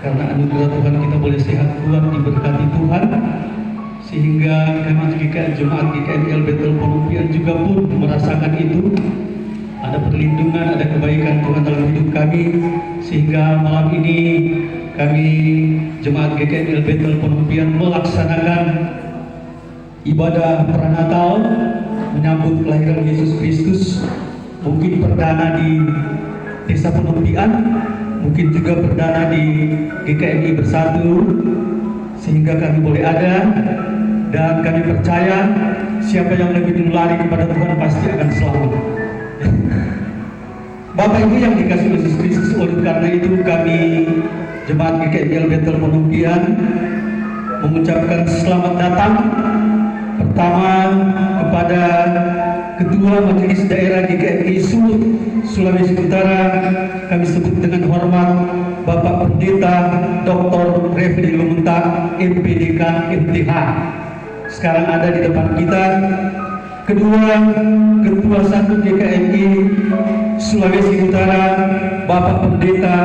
karena anugerah Tuhan kita boleh sehat kuat diberkati Tuhan, sehingga kami GKM Jemaat GKM Betel Penumpian juga pun merasakan itu. Ada perlindungan, ada kebaikan Tuhan dalam hidup kami, sehingga malam ini kami Jemaat GKM Betel Penumpian melaksanakan ibadah pranatal menyambut kelahiran Yesus Kristus. Mungkin perdana di Desa Penumpian, mungkin juga perdana di GKMI Bersatu, sehingga kami boleh ada, dan kami percaya siapa yang lebih lari kepada Tuhan pasti akan selamat. Bapak Ibu yang dikasihi Yesus Kristus, oleh karena itu kami Jemaat GKM Betel Penumpian mengucapkan selamat datang pertama kepada Ketua Majelis Daerah GKMI Sulut Sulawesi Utara, kami sebut dengan hormat Bapak Pendeta Dr. Refli Lumentak MPDK MTH, sekarang ada di depan kita. Kedua, Ketua 1 GKMI Sulawesi Utara Bapak Pendeta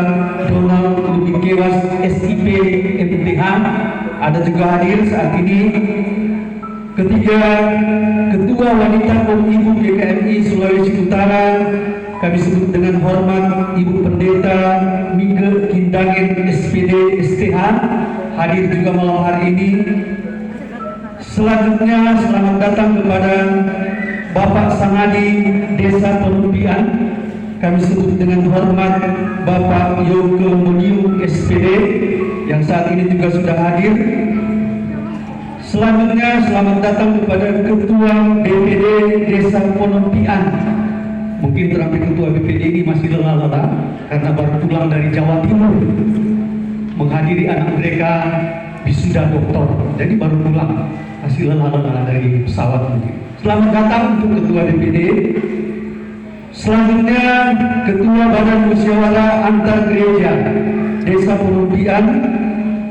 Donald Lubikewas SIP MTH ada juga hadir saat ini. Ketiga, Ketua Wanita dan Ibu GKMI Sulawesi Utara, kami sebut dengan hormat Ibu Pendeta Mige Kindangin SPD STH, hadir juga malam hari ini. Selanjutnya, selamat datang kepada Bapak Sangadi Desa Penumpian, kami sebut dengan hormat Bapak Yoke Modiu SPD, yang saat ini juga sudah hadir. Selanjutnya, selamat datang kepada Ketua BPD Desa Penumpian. Mungkin terakhir Ketua BPD ini masih lelah-lelah karena baru pulang dari Jawa Timur menghadiri anak mereka wisuda doktor, jadi baru pulang, masih lelah-lelah dari pesawat mungkin. Selamat datang untuk Ketua BPD. Selanjutnya, Ketua Badan Musyawarah Antar Gereja Desa Penumpian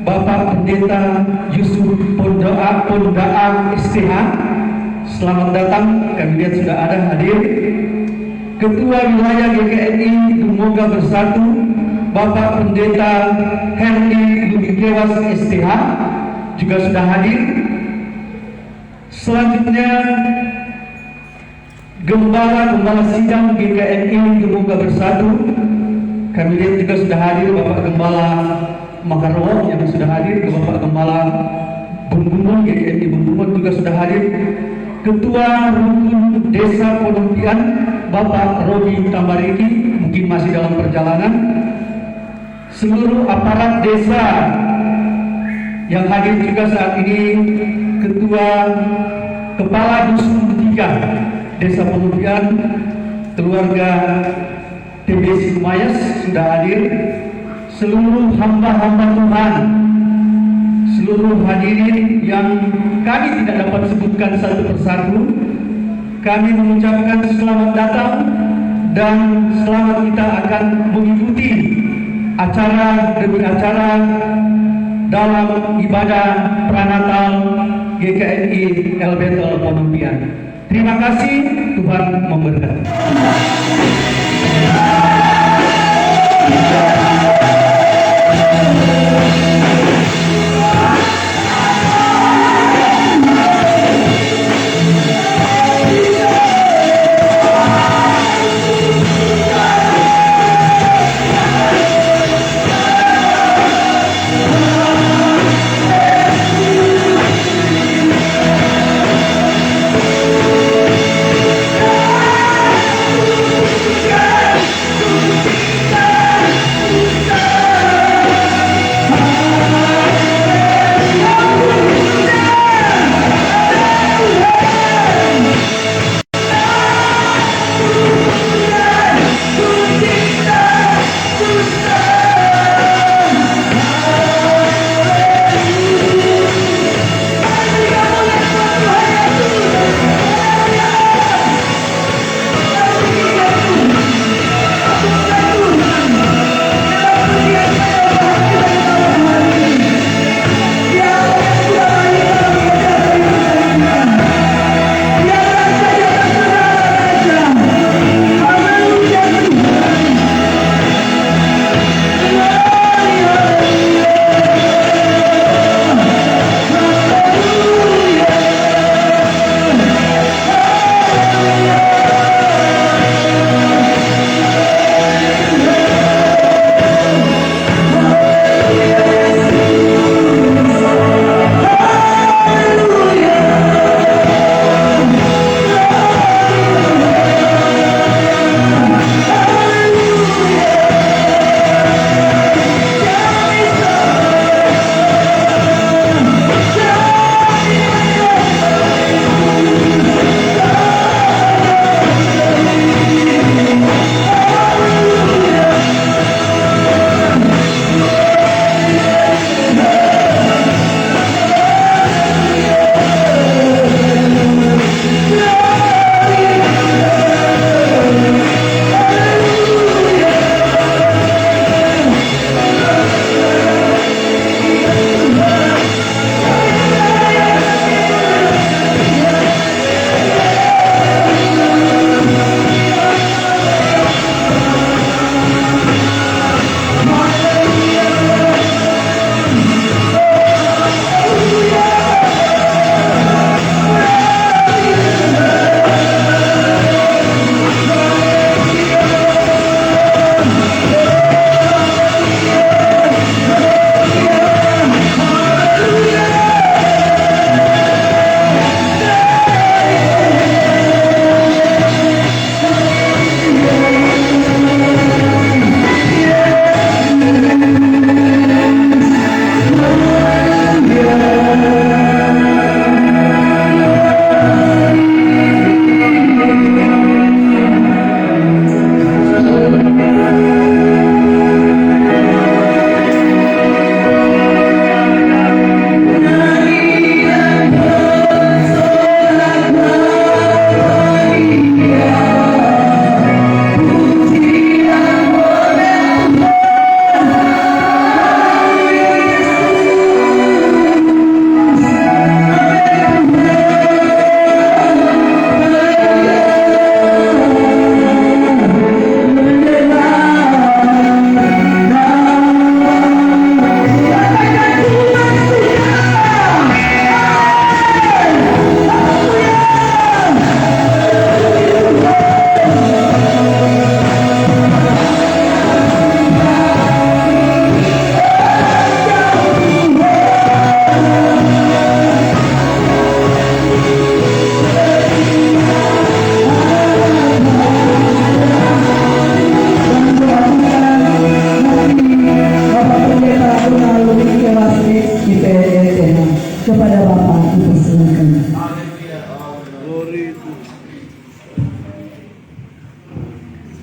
Bapak Pendeta Yusuf Pondaang STH, selamat datang, kami lihat sudah ada hadir. Ketua Wilayah GKMI Dumoga Bersatu Bapak Pendeta Herli Lubikewas STH juga sudah hadir. Selanjutnya, Gembala Sidang GKMI Dumoga Bersatu, kami lihat juga sudah hadir Bapak Gembala Makarwo yang sudah hadir, ke Bapak Gembala Bungbungun GKMI Bungbungun juga sudah hadir. Ketua Rukun Desa Penumpian Bapak Robi Tambariki mungkin masih dalam perjalanan. Seluruh aparat desa yang hadir juga saat ini, Ketua Kepala Dusun 3 Desa Penumpian, keluarga TBC Mayas sudah hadir. Seluruh hamba-hamba Tuhan, seluruh hadirin yang kami tidak dapat sebutkan satu persatu, kami mengucapkan selamat datang dan selamat kita akan mengikuti acara demi acara dalam ibadah pranatal GKMI Betel Penumpian. Terima kasih, Tuhan memberkati.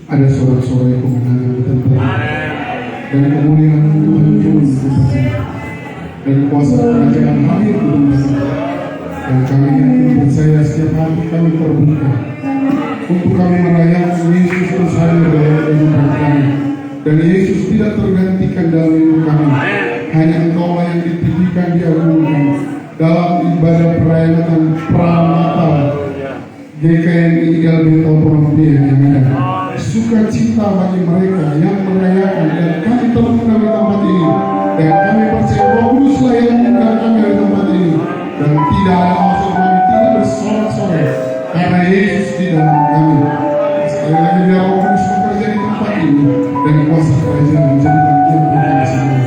ada sorak-sorai kemenangan di tempat dan kemuliaan Tuhan turun di tempat ini dan kuasa kerajaan hadir di tempat ini dan kami yakin percaya setiap hati kami terbuka untuk kami merayakan Yesus terus hadir dalam kehidupan kami dan Yesus tidak tergantikan dalam hidup kami. Hanya Engkau yang ditinggikan, diagungkan dalam ibadah perayaan Pranatal GKMI Ideal Betel Pengabdian yang ada. Sukacita bagi mereka yang merayakan dan kami terundang di tempat ini dan kami percaya Roh Kuduslah yang mengundang kami dari tempat ini dan tidak ada alasan kami tidak bersorak-sorai karena Yesus di dalam kami. Sekali lagi biar Roh Kudus bekerja di tempat ini dan kuasa kerajaan menjadi bagian dari kami semua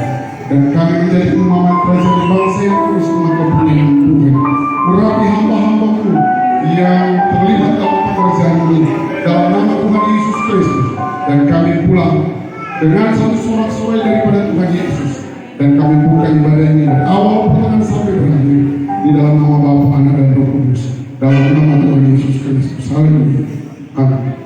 dan kami menjadi umat kerajaan di bangsa yang terus menangkap kebenaran Tuhan. Urapi hamba-hambamu yang terlibat dalam pekerjaan ini dalam nama Tuhan Yesus Kristus dan kami pulang dengan satu sorak-sorai daripada Tuhan Yesus dan kami buka ibadah ini dari awal pertengahan sampai berakhir di dalam nama Bapa, Anak dan Roh Kudus dalam nama Tuhan Yesus Kristus. Haleluya. Amin.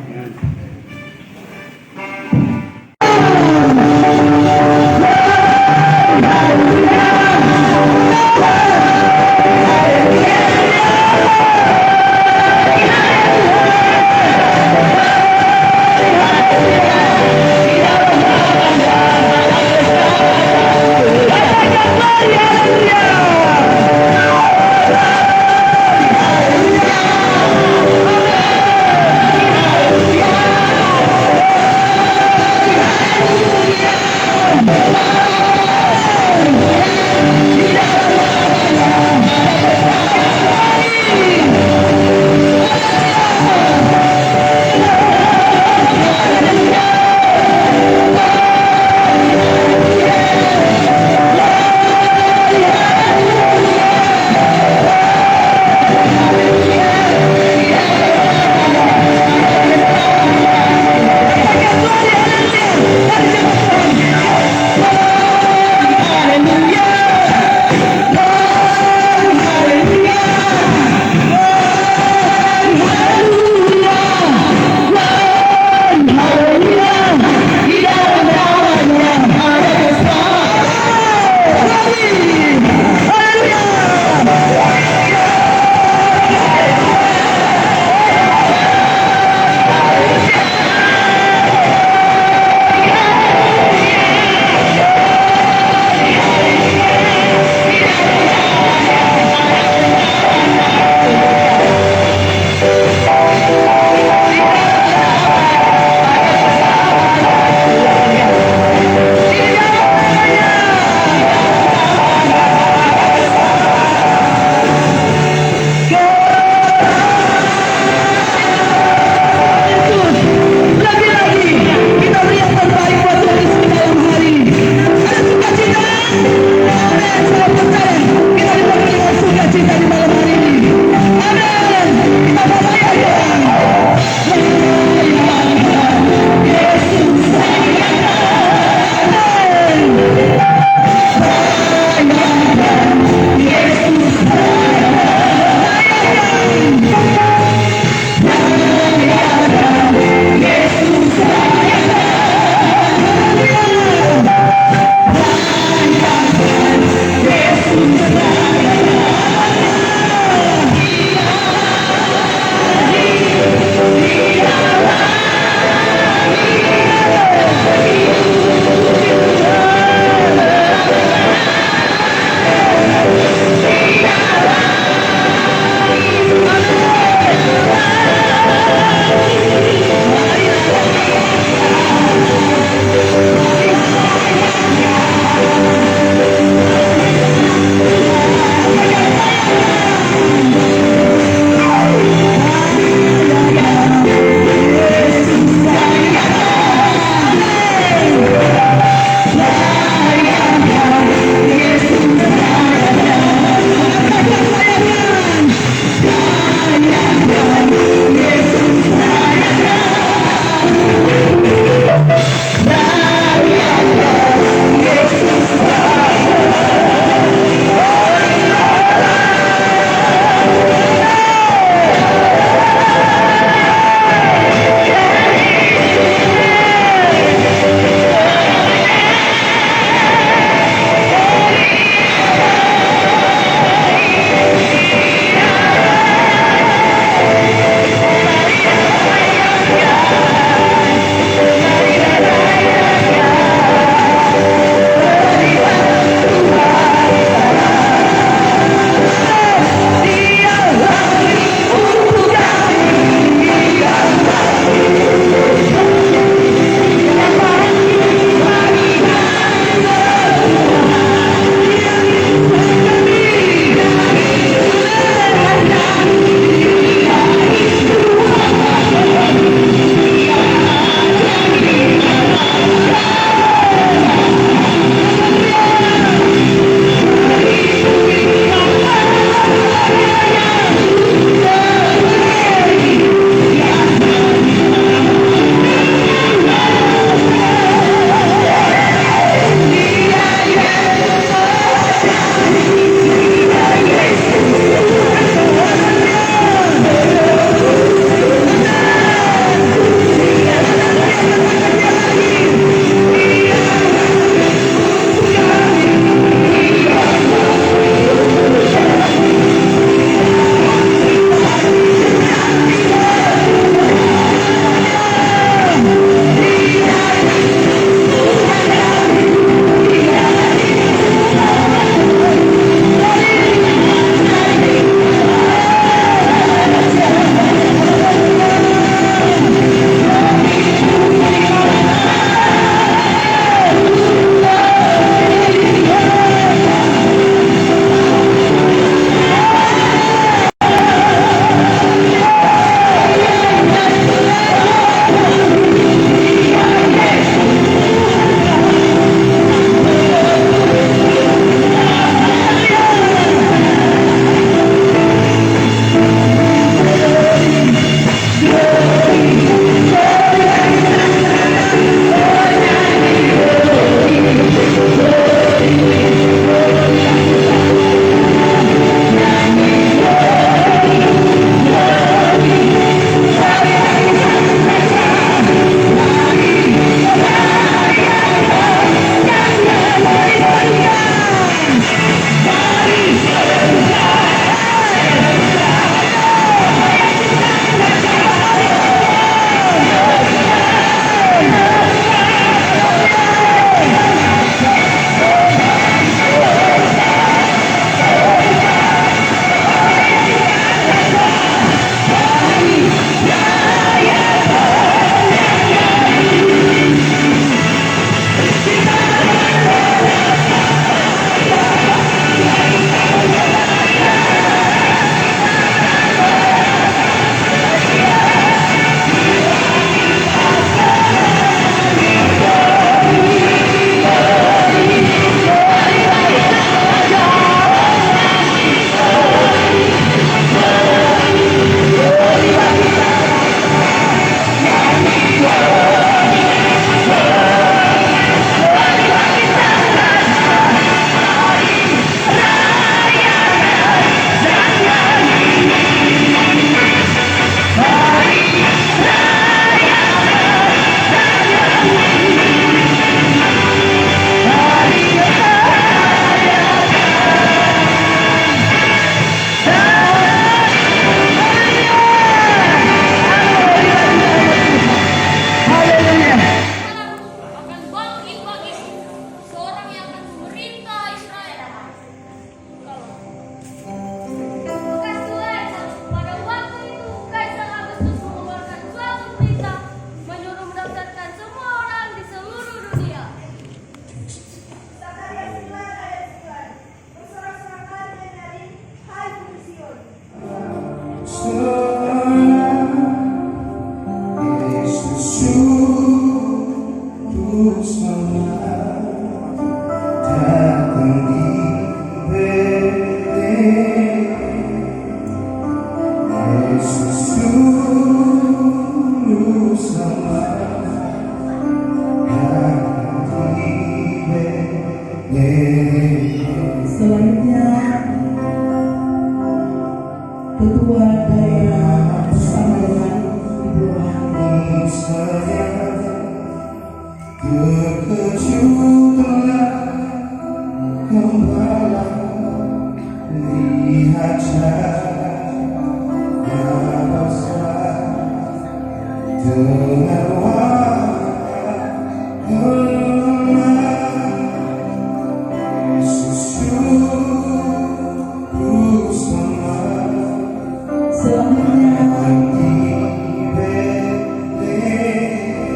daya bersama dengan Ibu Hani. Selanjutnya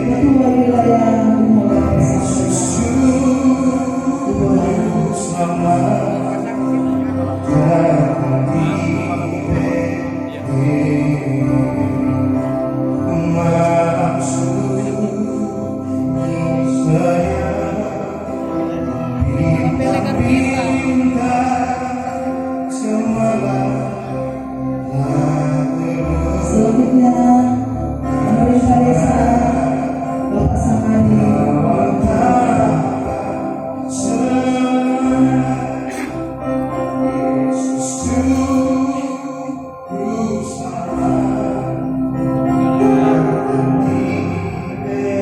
Ketua Wilayah Muhammadiyah bersama Ibu Hani. Selanjutnya pemerintah desa Bapak Samadi.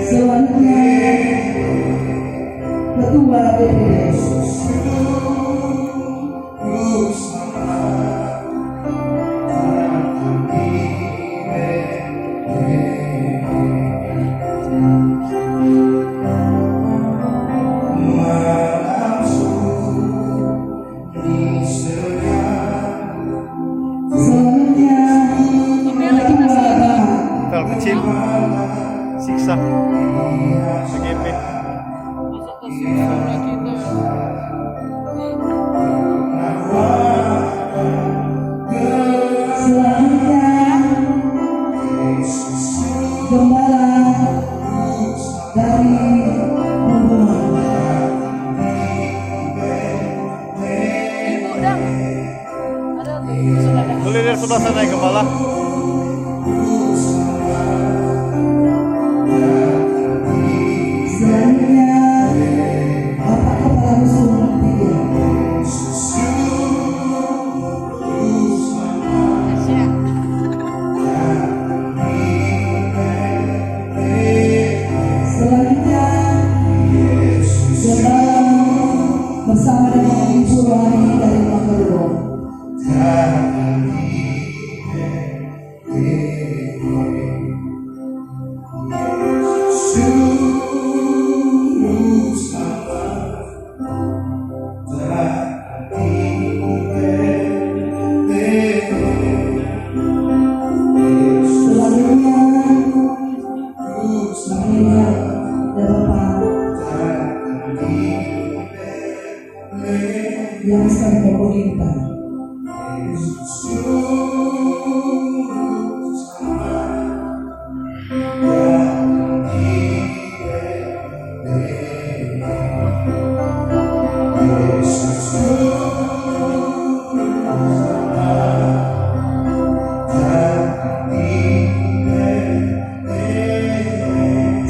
Selanjutnya Ketua BPD. Selanjutnya Tel kecil siksa CGP Selanjutnya Gembala dari Pembunuhan. boleh dari sebelah sana ya kepala. Selanjutnya Bapak Kepala Rusun 3. Selanjutnya Gembala bersama dengan Ibu Hani dari Magelang. Selanjutnya ada Bapak yang sedang pemerintah.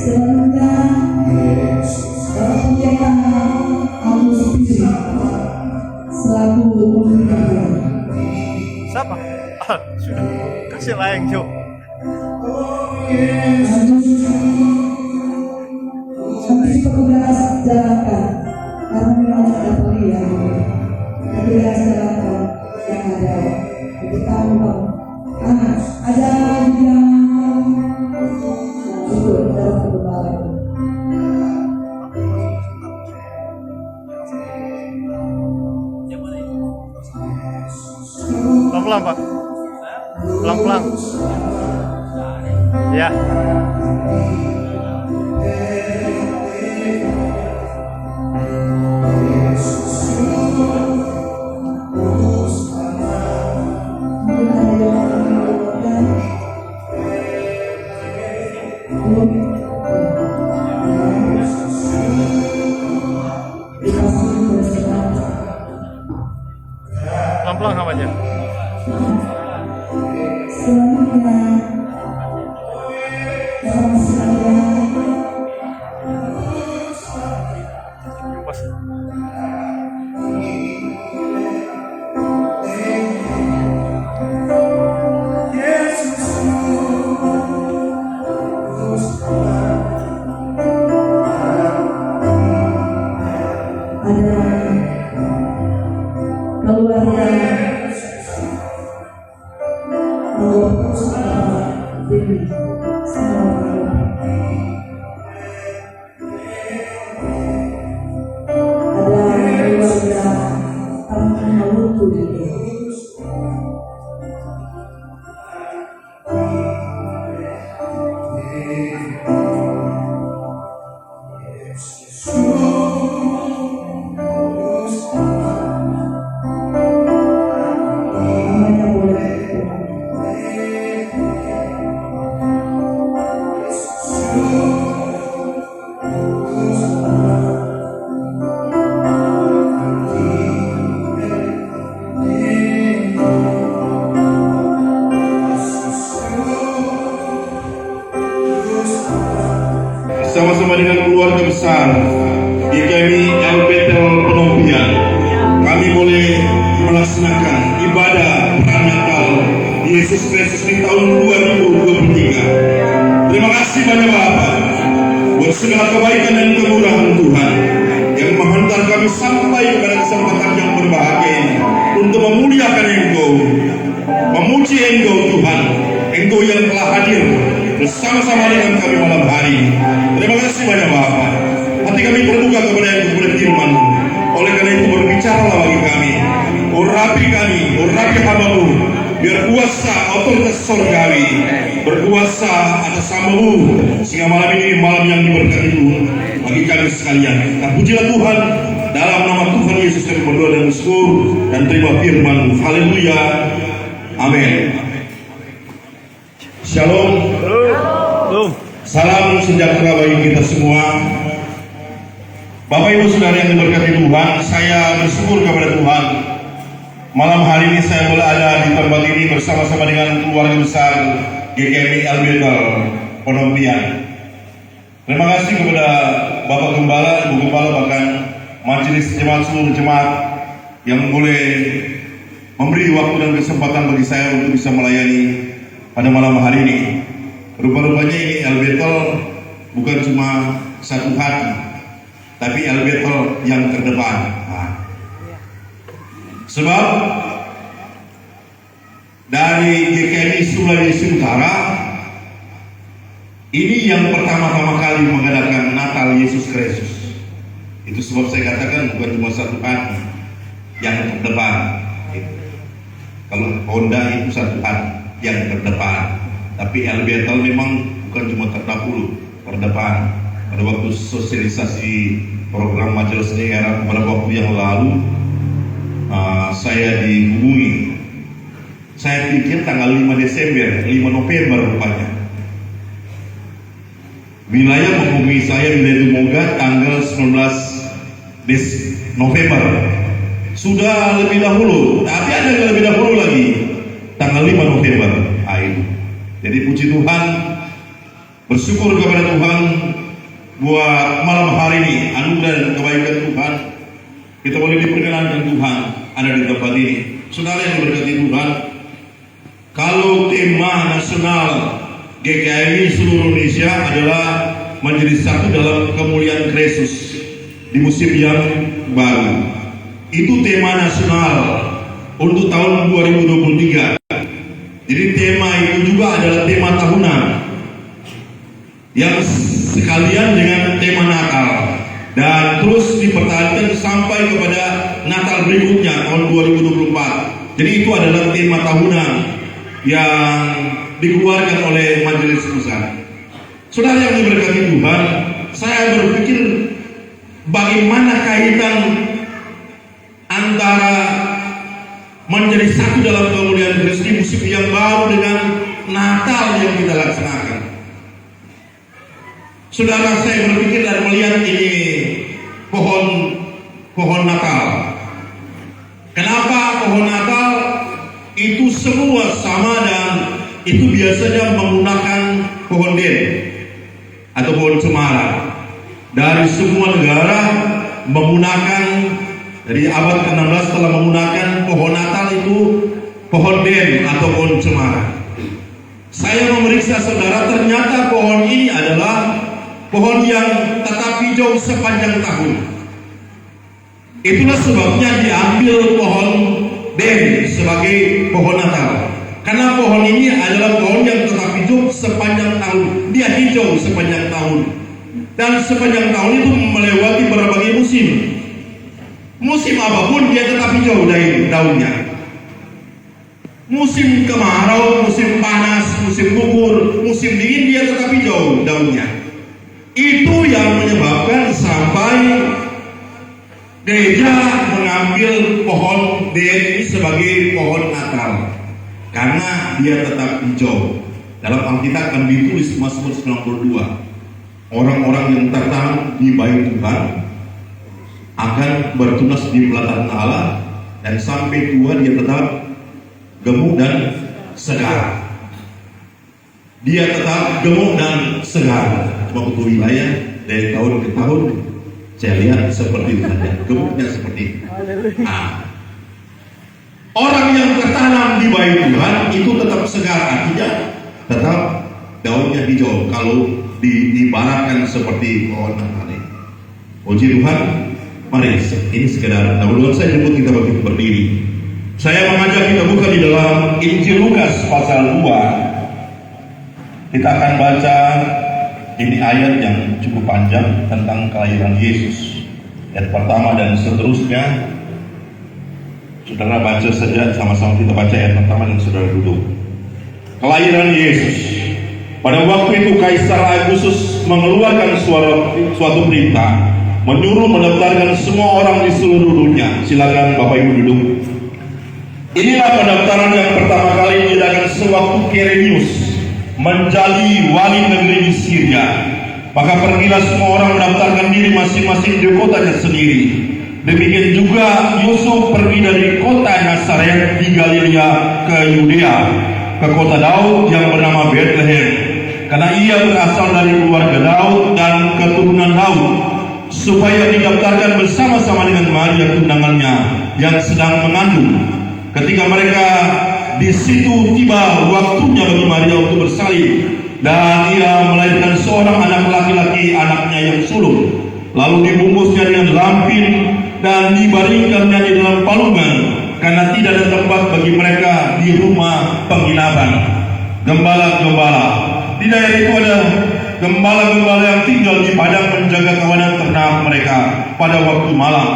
Selanjutnya Bapak Pendeta Agus Pisi selaku pemimpin. Siapa? Sudah kasih layang Jo. Kami petugas jalankan karena memang ada pilihan. Petugas jalankan yang ada di kantong. Ada yang ikut dalam perubahan. Pelan-pelan Pak. Pelan-pelan. Ya. Pelan-pelan namanya. Selanjutnya Bapak sekalian, Pas. Sama-sama dengan keluarga besar GKMI El Bethel Penompian, kami boleh melaksanakan ibadah Natal Yesus Kristus di tahun 2023. Terima kasih banyak Bapa buat segala kebaikan dan kemurahan Tuhan yang menghantar kami sampai kepada kesempatan yang berbahagia ini untuk memuliakan Engkau, memuji Engkau Tuhan, Engkau yang telah hadir bersama-sama dengan kami malam hari. Terima kasih banyak Bapa. Hati kami terbuka kepada yang berfirman. Oleh karena itu berbicaralah bagi kami. Urapi kami, urapi hamba-Mu, biar kuasa otoritas sorgawi berkuasa atas hamba-Mu, sehingga malam ini malam yang diberkati Tuhan bagi kami sekalian. Dan pujilah Tuhan, dalam nama Tuhan Yesus kami berdoa dan bersyukur dan terima firman. Haleluya. Amin. Shalom. Salam sejahtera bagi kita semua. Bapak Ibu Saudara yang diberkati Tuhan, saya bersyukur kepada Tuhan. Malam hari ini saya boleh ada di tempat ini bersama-sama dengan keluarga besar GKMI El Bethel Penompian. Terima kasih kepada Bapak Gembala, Ibu Gembala, bahkan majelis jemaat, seluruh jemaat yang boleh memberi waktu dan kesempatan bagi saya untuk bisa melayani pada malam hari ini. Rupa-rupanya ini El Bethel bukan cuma satu hati, tapi El Bethel yang terdepan. Sebab dari GKMI Sulawesi Utara ini yang pertama-tama kali mengadakan Natal Yesus Kristus. Itu sebab saya katakan bukan cuma satu hati yang terdepan. Kalau Honda itu satu hati yang terdepan, tapi El Bethel memang bukan cuma terdepan. Pada waktu sosialisasi program Majelis Daerah beberapa waktu yang lalu, saya dihubungi. Saya pikir tanggal 5 November rupanya. Wilayah menghubungi saya, wilayah Dumoga, tanggal 19 November. Sudah lebih dahulu, tapi ada yang lebih dahulu lagi, tanggal 5 November. Jadi puji Tuhan, bersyukur kepada Tuhan buat malam hari ini, anugerah dan kebaikan Tuhan. Kita boleh diperkenankan Tuhan ada di tempat ini. Saudara yang berkati Tuhan, kalau tema nasional GKMI seluruh Indonesia adalah menjadi satu dalam kemuliaan Kristus di musim yang baru. Itu tema nasional untuk tahun 2023. Jadi tema itu juga adalah tema tahunan yang sekalian dengan tema Natal dan terus dipertahankan sampai kepada Natal berikutnya tahun 2024. Jadi itu adalah tema tahunan yang dikeluarkan oleh Majelis Besar. Saudara yang diberkati Tuhan, saya berpikir bagaimana kaitan antara menjadi satu dalam kemuliaan Kristus di musim yang baru dengan Natal yang kita laksanakan. Saudara, saya berpikir dan melihat ini pohon Natal. Kenapa pohon Natal itu semua sama dan itu biasanya menggunakan pohon den atau pohon cemara. Dari semua negara menggunakan, dari abad ke-16 telah menggunakan pohon Natal itu pohon den atau pohon cemara. Saya memeriksa saudara, ternyata pohon ini adalah pohon yang tetap hijau sepanjang tahun. Itulah sebabnya diambil pohon den sebagai pohon Natal. Karena pohon ini adalah pohon yang tetap hidup sepanjang tahun. Dia hijau sepanjang tahun. Dan sepanjang tahun itu melewati berbagai musim. Musim apapun dia tetap hijau dari daunnya. Musim kemarau, musim panas, musim gugur, musim dingin dia tetap hijau daunnya. Itu yang menyebabkan sampai gereja mengambil pohon den ini sebagai pohon Natal. Karena dia tetap hijau. Dalam Alkitab kan ditulis Mazmur 92, orang-orang yang tertanam di bait Tuhan akan bertunas di pelataran Allah, dan sampai tua dia tetap gemuk dan segar. Dia tetap gemuk dan segar. Cuma untuk wilayah dari tahun ke tahun saya lihat seperti itu saja, gemuknya seperti itu. Orang yang tertanam di bait Tuhan itu tetap segar, artinya tetap daunnya hijau kalau diibaratkan seperti pohon Natal ini. Puji Tuhan. Mari, ini sekedar dahuluan saya jemput kita berdiri. Saya mengajak kita buka di dalam Injil Lukas pasal 2. Kita akan baca ini ayat yang cukup panjang tentang kelahiran Yesus. Ayat pertama dan seterusnya. Saudara baca saja, sama-sama kita baca ayat pertama dan saudara duduk. Kelahiran Yesus. Pada waktu itu Kaisar Agustus mengeluarkan suatu perintah, menyuruh mendaftarkan semua orang di seluruh dunia. Silakan Bapak Ibu duduk. Inilah pendaftaran yang pertama kali diadakan sewaktu Quirinius menjadi wali negeri di Syria. Maka pergilah semua orang mendaftarkan diri masing-masing di kotanya sendiri. Demikian juga Yusuf pergi dari kota Nazaret di Galilea ke Yudea, ke kota Daud yang bernama Bethlehem, karena ia berasal dari keluarga Daud dan keturunan Daud, supaya didaftarkan bersama-sama dengan Maria tunangannya yang sedang mengandung. Ketika mereka di situ tiba waktunya bagi Maria untuk bersalin, dan ia melahirkan seorang anak laki-laki, anaknya yang sulung. Lalu dibungkusnya dengan lampin dan dibaringkannya di dalam palungan, karena tidak ada tempat bagi mereka di rumah penginapan. Gembala-gembala di daerah itu ada gembala-gembala yang tinggal di padang menjaga kawanan ternak mereka pada waktu malam.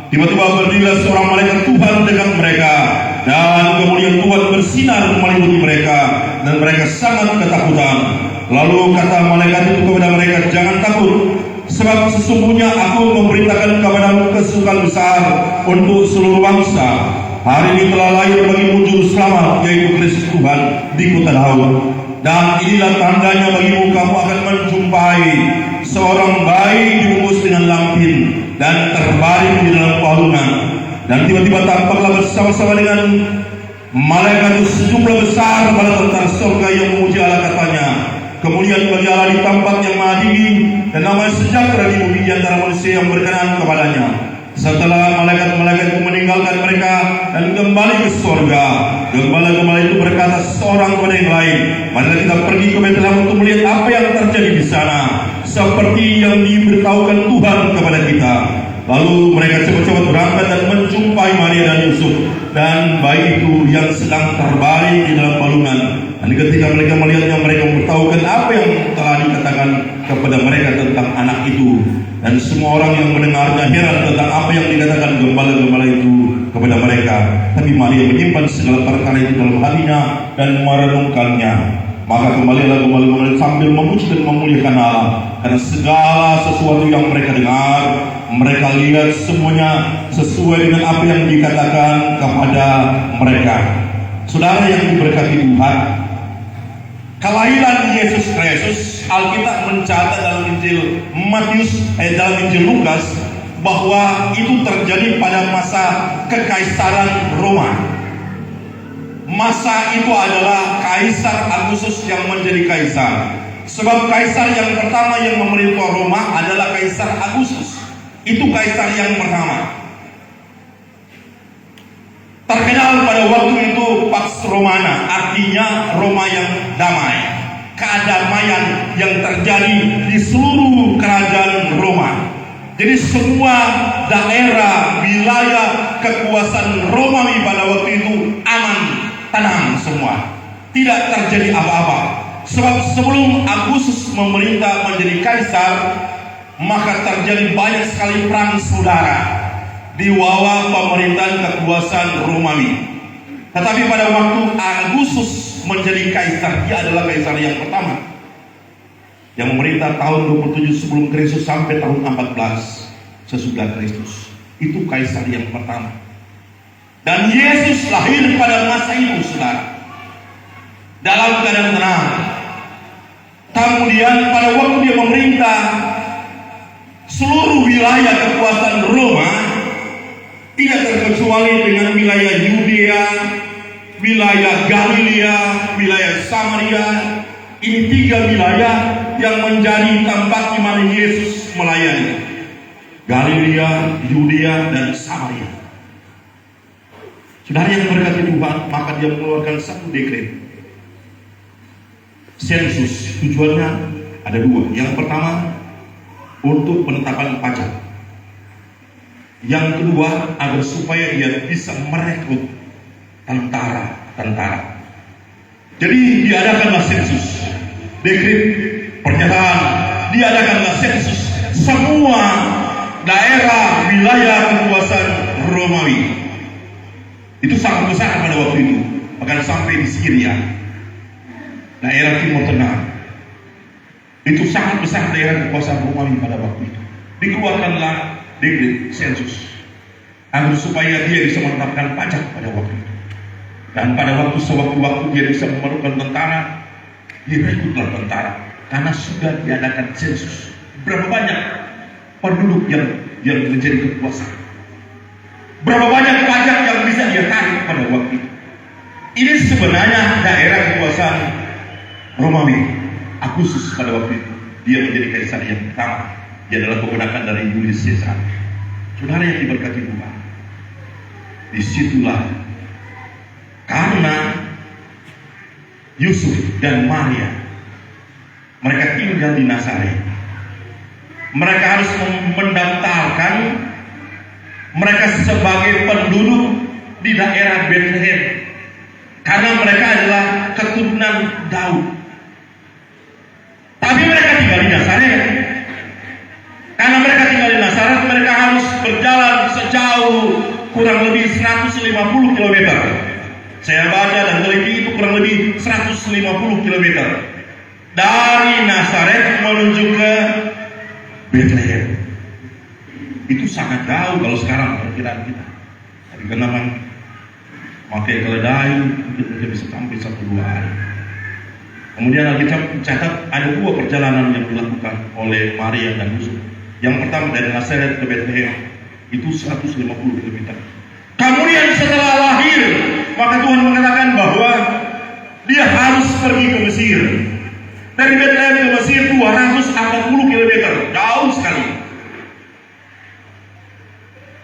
Tiba-tiba berdirilah seorang malaikat Tuhan dekat mereka, dan kemudian Tuhan bersinar meliputi mereka, dan mereka sangat ketakutan. Lalu kata malaikat itu kepada mereka, "Jangan takut, sebab sesungguhnya aku memberitakan kepadamu kesukaan besar untuk seluruh bangsa. Hari ini telah lahir bagimu juru selamat, yaitu Kristus Tuhan di kota Daud. Dan inilah tandanya bagimu, kamu akan menjumpai seorang bayi dibungkus dengan lampin dan terbaring di dalam palungan." Dan tiba-tiba tampaklah bersama-sama dengan malaikat itu sejumlah besar bala tentara surga yang memuji Allah, katanya, "Kemuliaan bagi Allah di tempat yang maha tinggi, dan namanya sejahtera di bumi di antara manusia yang berkenan kepadanya." Setelah malaikat-malaikat itu meninggalkan mereka dan kembali ke surga, gembala-gembala itu berkata seorang kepada yang lain, "Marilah kita pergi ke Bethlehem untuk melihat apa yang terjadi di sana, seperti yang diberitahukan Tuhan kepada kita." Lalu mereka cepat-cepat berangkat dan menjumpai Maria dan Yusuf dan bayi itu yang sedang terbaring di dalam palungan. Dan ketika mereka melihatnya, mereka memberitahukan apa yang telah dikatakan kepada mereka tentang anak itu. Dan semua orang yang mendengarnya heran tentang apa yang dikatakan gembala-gembala itu kepada mereka. Tapi Maria menyimpan segala perkara itu dalam hatinya dan merenungkannya. Maka kembalilah gembala-gembala sambil memuji dan memuliakan Allah, karena segala sesuatu yang mereka dengar, mereka lihat semuanya sesuai dengan apa yang dikatakan kepada mereka. Saudara yang diberkati Tuhan, kelahiran Yesus Kristus, Alkitab mencatat dalam Injil Matius, dalam Injil Lukas, bahwa itu terjadi pada masa kekaisaran Roma. Masa itu adalah Kaisar Agustus yang menjadi kaisar. Sebab kaisar yang pertama yang memerintah Roma adalah Kaisar Agustus. Itu kaisar yang pertama. Terkenal pada waktu itu Pax Romana, artinya Roma yang damai. Kedamaian yang terjadi di seluruh kerajaan Roma. Jadi semua daerah, wilayah, kekuasaan Romawi pada waktu itu aman, tenang semua. tidak terjadi apa-apa. Sebab sebelum Agustus memerintah menjadi kaisar, maka terjadi banyak sekali perang saudara di bawah pemerintahan kekuasaan Romawi. Tetapi pada waktu Agustus menjadi kaisar, dia adalah kaisar yang pertama yang memerintah tahun 27 sebelum Kristus sampai tahun 14 sesudah Kristus. Itu kaisar yang pertama. Dan Yesus lahir pada masa itu, saudara, dalam keadaan tenang. Kemudian pada waktu dia memerintah seluruh wilayah kekuasaan Roma, tidak terkecuali dengan wilayah Yudea, wilayah Galilea, wilayah Samaria. Ini 3 wilayah yang menjadi tempat di mana Yesus melayani. Galilea, Yudea, dan Samaria. Saudara yang berkati Tuhan, maka dia mengeluarkan satu dekret sensus. Tujuannya ada 2. Yang pertama, untuk penetapan pajak. Yang kedua, agar supaya dia bisa merekrut tentara. Jadi diadakanlah sensus, dekret pernyataan, diadakanlah sensus semua daerah wilayah kekuasaan Romawi. Itu sangat besar pada waktu itu, bahkan sampai di Syria, daerah Timur Tengah. Itu sangat besar daerah kekuasaan Romawi pada waktu itu. Dikeluarkanlah dekret sensus agar supaya dia bisa menetapkan pajak pada waktu itu. Dan pada waktu sewaktu-waktu dia bisa memerlukan tentara, direkrutlah tentara, karena sudah diadakan sensus berapa banyak penduduk yang menjadi kekuasaan, berapa banyak pajak yang bisa dia tarik pada waktu itu. Ini sebenarnya daerah kekuasaan Romawi. Agustus pada waktu itu dia menjadi kaisar yang pertama. Dia adalah keponakan dari Julius Caesar. Saudara yang diberkati Tuhan, disitulah karena Yusuf dan Maria, mereka tinggal di Nazaret, mereka harus mendaftarkan mereka sebagai penduduk di daerah Bethlehem, karena mereka adalah keturunan Daud. Tapi mereka tinggal di Nazaret. Karena mereka tinggal di Nazaret, mereka harus berjalan sejauh kurang lebih 150 km. Saya baca dan teliti itu kurang lebih 150 km dari Nazaret menuju ke Bethlehem. Itu sangat jauh kalau sekarang perkiraan kita. Tapi karena pakai keledai mungkin bisa sampai 1-2 hari. Kemudian Alkitab catat ada 2 perjalanan yang dilakukan oleh Maria dan Yusuf. Yang pertama dari Nazaret ke Bethlehem itu 150 km. Kemudian setelah lahir, maka Tuhan mengatakan bahwa dia harus pergi ke Mesir. Dari Bethlehem ke Mesir 240 km, jauh sekali.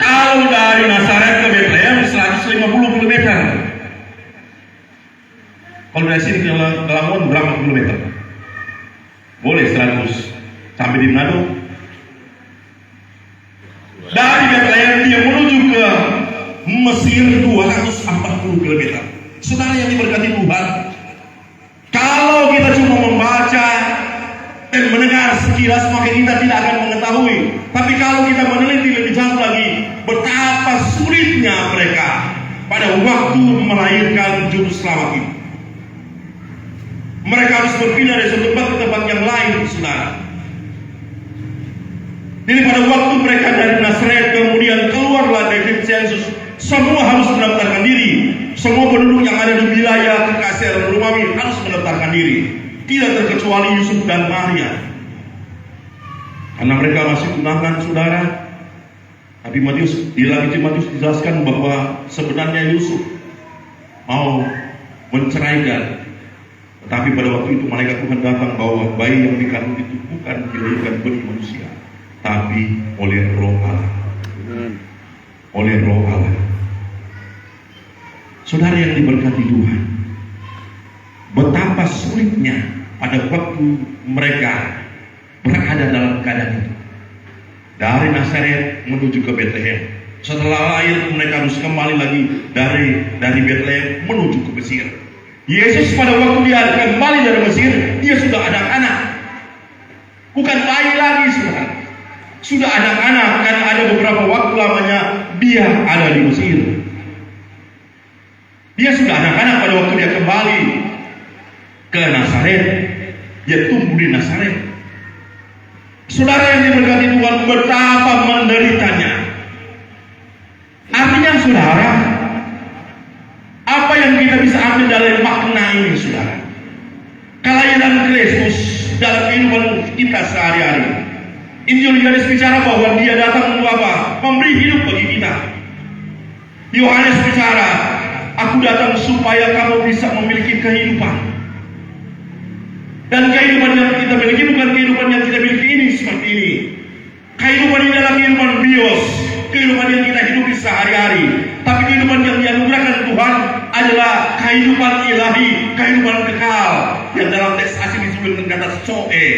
Kalau dari Nazaret ke Bethlehem 150 km. Kalau dari sini ke Lamongan berapa kilometer? Boleh 100. Sampai di Manado. Dari Bethlehem dia menuju ke Mesir 240 km. Saudara yang diberkati Tuhan, kalau kita cuma membaca dan mendengar sekilas, maka kita tidak akan mengetahui. Tapi kalau kita meneliti lebih jauh lagi, betapa sulitnya mereka pada waktu melahirkan juru selamat itu. Mereka harus berpindah dari satu tempat ke tempat yang lain, saudara. Jadi pada waktu mereka dari Nazaret kemudian keluarlah dekret sensus, semua harus mendaftarkan diri. Semua penduduk yang ada di wilayah kekaisaran Romawi harus mendaftarkan diri. Tidak terkecuali Yusuf dan Maria. Karena mereka masih tunangan, saudara. Tapi di dalam Matius dijelaskan bahwa sebenarnya Yusuf mau menceraikan. Tetapi pada waktu itu malaikat Tuhan datang bahwa bayi yang dikandung itu bukan dilahirkan benih manusia, tapi oleh Roh Allah. Oleh Roh Allah. Saudara yang diberkati Tuhan, betapa sulitnya pada waktu mereka berada dalam keadaan itu. Dari Nazaret menuju ke Bethlehem. Setelah lahir mereka harus kembali lagi dari Bethlehem menuju ke Mesir. Yesus pada waktu dia kembali dari Mesir, dia sudah anak-anak. Bukan bayi lagi, saudara. Sudah anak-anak, karena ada beberapa waktu lamanya dia ada di Mesir. Dia sudah anak-anak pada waktu dia kembali ke Nazaret. Dia tumbuh di Nazaret. Saudara yang diberkati Tuhan, betapa menderitanya. Artinya saudara, apa yang kita bisa ambil dari makna ini, saudara? Kelahiran Kristus dalam kehidupan kita sehari-hari. Injil Yohanes bicara bahwa dia datang untuk apa? Memberi hidup bagi kita. Yohanes bicara, aku datang supaya kamu bisa memiliki kehidupan. Dan kehidupan yang kita miliki bukan kehidupan yang kita miliki ini seperti ini. Kehidupan ini adalah kehidupan bios, kehidupan yang kita hidupi sehari-hari. Tapi kehidupan yang dianugerahkan Tuhan adalah kehidupan ilahi, kehidupan kekal. Yang dalam teks asing disebut dengan kata zoe.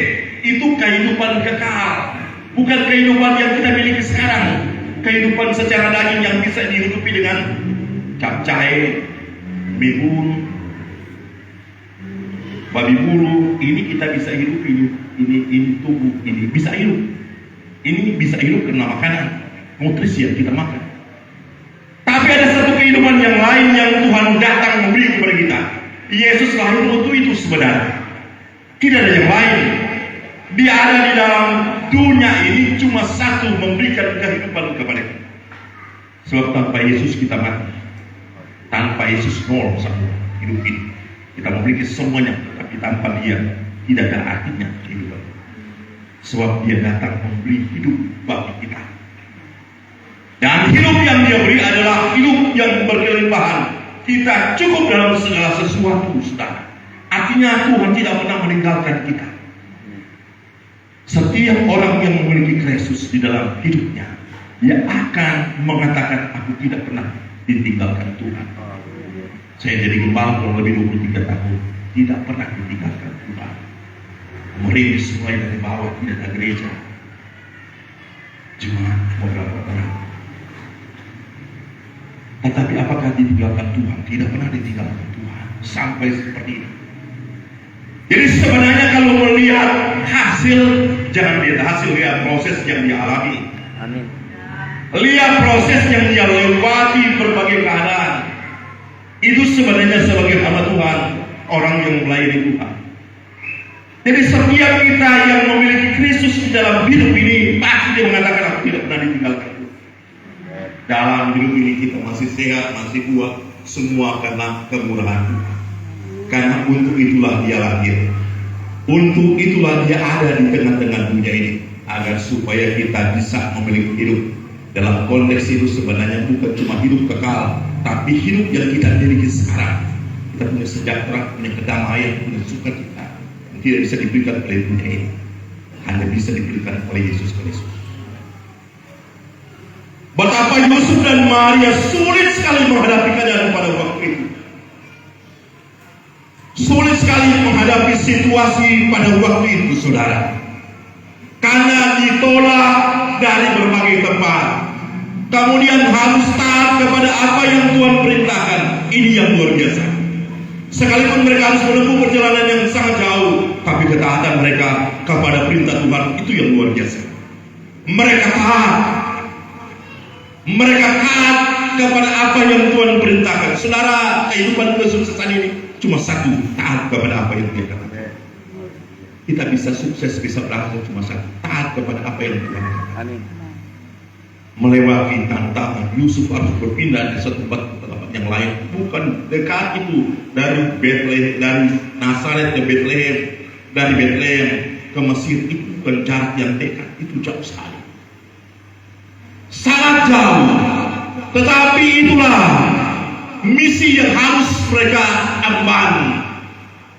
Itu kehidupan kekal, bukan kehidupan yang kita miliki sekarang. Kehidupan secara daging yang bisa dihidupi dengan capcay, bihun, babi bulu. Ini kita bisa hidup, ini tubuh ini bisa hidup. Ini bisa hidup karena makanan, nutrisi yang kita makan. Tapi ada satu kehidupan yang lain yang Tuhan datang memberi kepada kita. Yesus lahir untuk itu sebenarnya. Tidak ada yang lain. Dia ada di dalam dunia ini cuma satu, memberikan kehidupan kepada kita. Sebab tanpa Yesus kita mati. Tanpa Yesus nol sama hidup ini. Kita memiliki semuanya, tapi tanpa dia tidak ada artinya kehidupan. Sebab dia datang memberi hidup bagi kita. Dan hidup yang dia beri adalah hidup yang berkelimpahan. Kita cukup dalam segala sesuatu, saudara. Artinya Tuhan tidak pernah meninggalkan kita. Setiap orang yang memiliki Kristus di dalam hidupnya, dia akan mengatakan, aku tidak pernah ditinggalkan Tuhan. Saya jadi gembala kurang lebih 23 tahun, tidak pernah ditinggalkan Tuhan. Merintis mulai dari bawah, tidak ada gereja, cuma beberapa orang. Tetapi apakah ditinggalkan Tuhan? Tidak pernah ditinggalkan Tuhan sampai seperti ini. Jadi sebenarnya kalau melihat hasil, jangan lihat hasil, lihat proses yang dia alami. Amin. Lihat proses yang dia lewati berbagai keadaan. Itu sebenarnya sebagai hamba Tuhan, orang yang melayani Tuhan. Jadi setiap kita yang memiliki Kristus di dalam hidup ini, pasti dia mengatakan aku tidak pernah ditinggalkan Tuhan. Dalam hidup ini kita masih sehat, masih kuat, semua karena kemurahan Tuhan. Karena untuk itulah dia lahir. Untuk itulah dia ada di tengah-tengah dunia ini, agar supaya kita bisa memiliki hidup. Dalam konteks itu sebenarnya bukan cuma hidup kekal, tapi hidup yang kita miliki sekarang. Kita punya sejahtera, punya kedamaian, punya sukacita yang tidak bisa diberikan oleh dunia ini, hanya bisa diberikan oleh Yesus Kristus. Betapa Yusuf dan Maria sulit sekali menghadapi keadaan pada waktu itu. Sulit sekali menghadapi situasi pada waktu itu, saudara. Karena ditolak dari berbagai tempat. Kemudian harus taat kepada apa yang Tuhan perintahkan. Ini yang luar biasa. Sekalipun mereka harus menempuh perjalanan yang sangat jauh, tapi ketaatan mereka kepada perintah Tuhan itu yang luar biasa. Mereka taat. Mereka taat kepada apa yang Tuhan perintahkan. Saudara, kehidupan kesuksesan ini cuma satu, taat kepada apa yang dia katakan. Kita bisa sukses, bisa berhasil cuma satu, taat kepada apa yang Tuhan katakan. Amin. Melewati tantangan, Yusuf harus berpindah dari satu tempat ke tempat yang lain. Bukan dekat itu, dari Bethlehem, dari Nazaret ke Bethlehem, dari Bethlehem ke Mesir, itu bukan jarak yang dekat, itu jauh sekali, sangat jauh. Tetapi itulah misi yang harus mereka emban.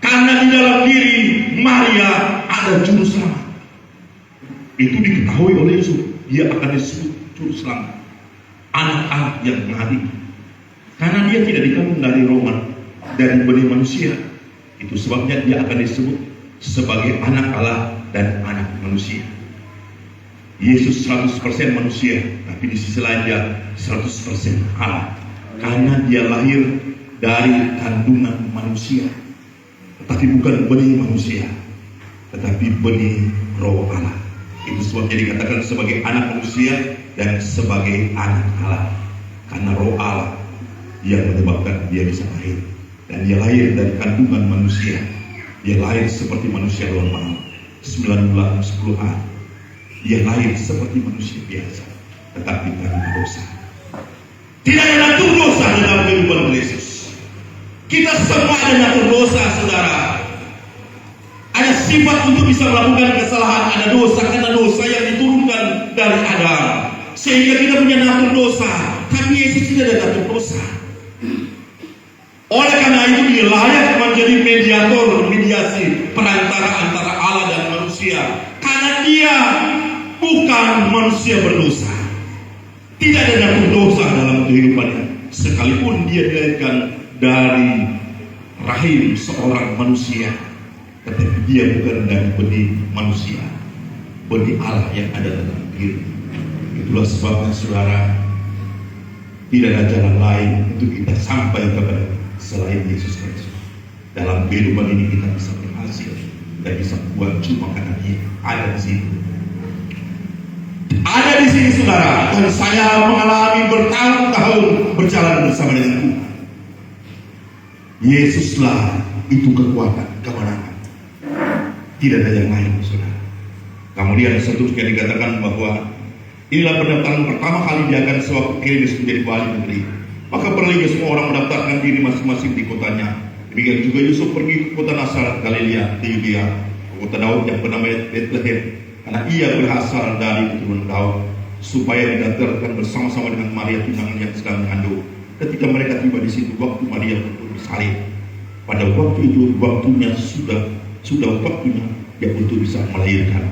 Karena di dalam diri Maria ada juru selamat. Itu diketahui oleh Yusuf. Dia akan disebut juru selamat, anak-anak yang mengabdi. Karena dia tidak dikandung dari Roman, dari benih manusia. Itu sebabnya dia akan disebut sebagai anak Allah dan anak manusia. Yesus 100% manusia, tapi di sisi lain dia 100% Allah. Karena dia lahir dari kandungan manusia, tetapi bukan benih manusia, tetapi benih Roh Allah. Itu sebabnya dikatakan sebagai anak manusia dan sebagai anak Allah, karena Roh Allah yang menyebabkan dia bisa lahir. Dan dia lahir dari kandungan manusia. Dia lahir seperti manusia normal, 9 bulan 10 hari. Dia lahir seperti manusia biasa, tetapi tanpa dosa. Tidak ada natur dosa dalam kehidupan Yesus. Kita semua ada natur dosa, saudara. Ada sifat untuk bisa melakukan kesalahan, ada dosa karena dosa yang diturunkan dari Adam, sehingga kita punya natur dosa. Tapi Yesus tidak ada natur dosa. Oleh karena itu dia layak menjadi mediasi perantara antara Allah dan manusia, karena dia bukan manusia berdosa. Tidak ada natur dosa dalam kehidupannya, sekalipun dia dilahirkan dari rahim seorang manusia, tetapi dia bukan dari benih manusia, benih Allah yang ada dalam diri. Itulah sebabnya saudara, tidak ada jalan lain untuk kita sampai kepada selain Yesus Kristus. Dalam kehidupan ini kita bisa berhasil dan bisa buat cuma karena dia ada di sini. Ada di sini saudara, dan saya mengalami bertahun-tahun berjalan bersama dengan Tuhan. Yesuslah itu kekuatan, kemenangan. Tidak ada yang lain, saudara. Kemudian seterusnya dikatakan bahwa inilah pendaftaran pertama kali dia akan sewaktu Kristus menjadi wali negeri. Maka pergi semua orang mendaftarkan diri masing-masing di kotanya. Demikian juga Yusuf pergi ke kota Nazaret Galilea di Yudea, kota Daud yang bernama Bethlehem, karena ia berasal dari keturunan Daud, supaya didaftarkan bersama-sama dengan Maria tunangan yang sedang mengandung. Ketika mereka tiba di situ, waktu Maria untuk disalib. Pada waktu itu waktunya sudah waktunya dia untuk bisa melahirkan.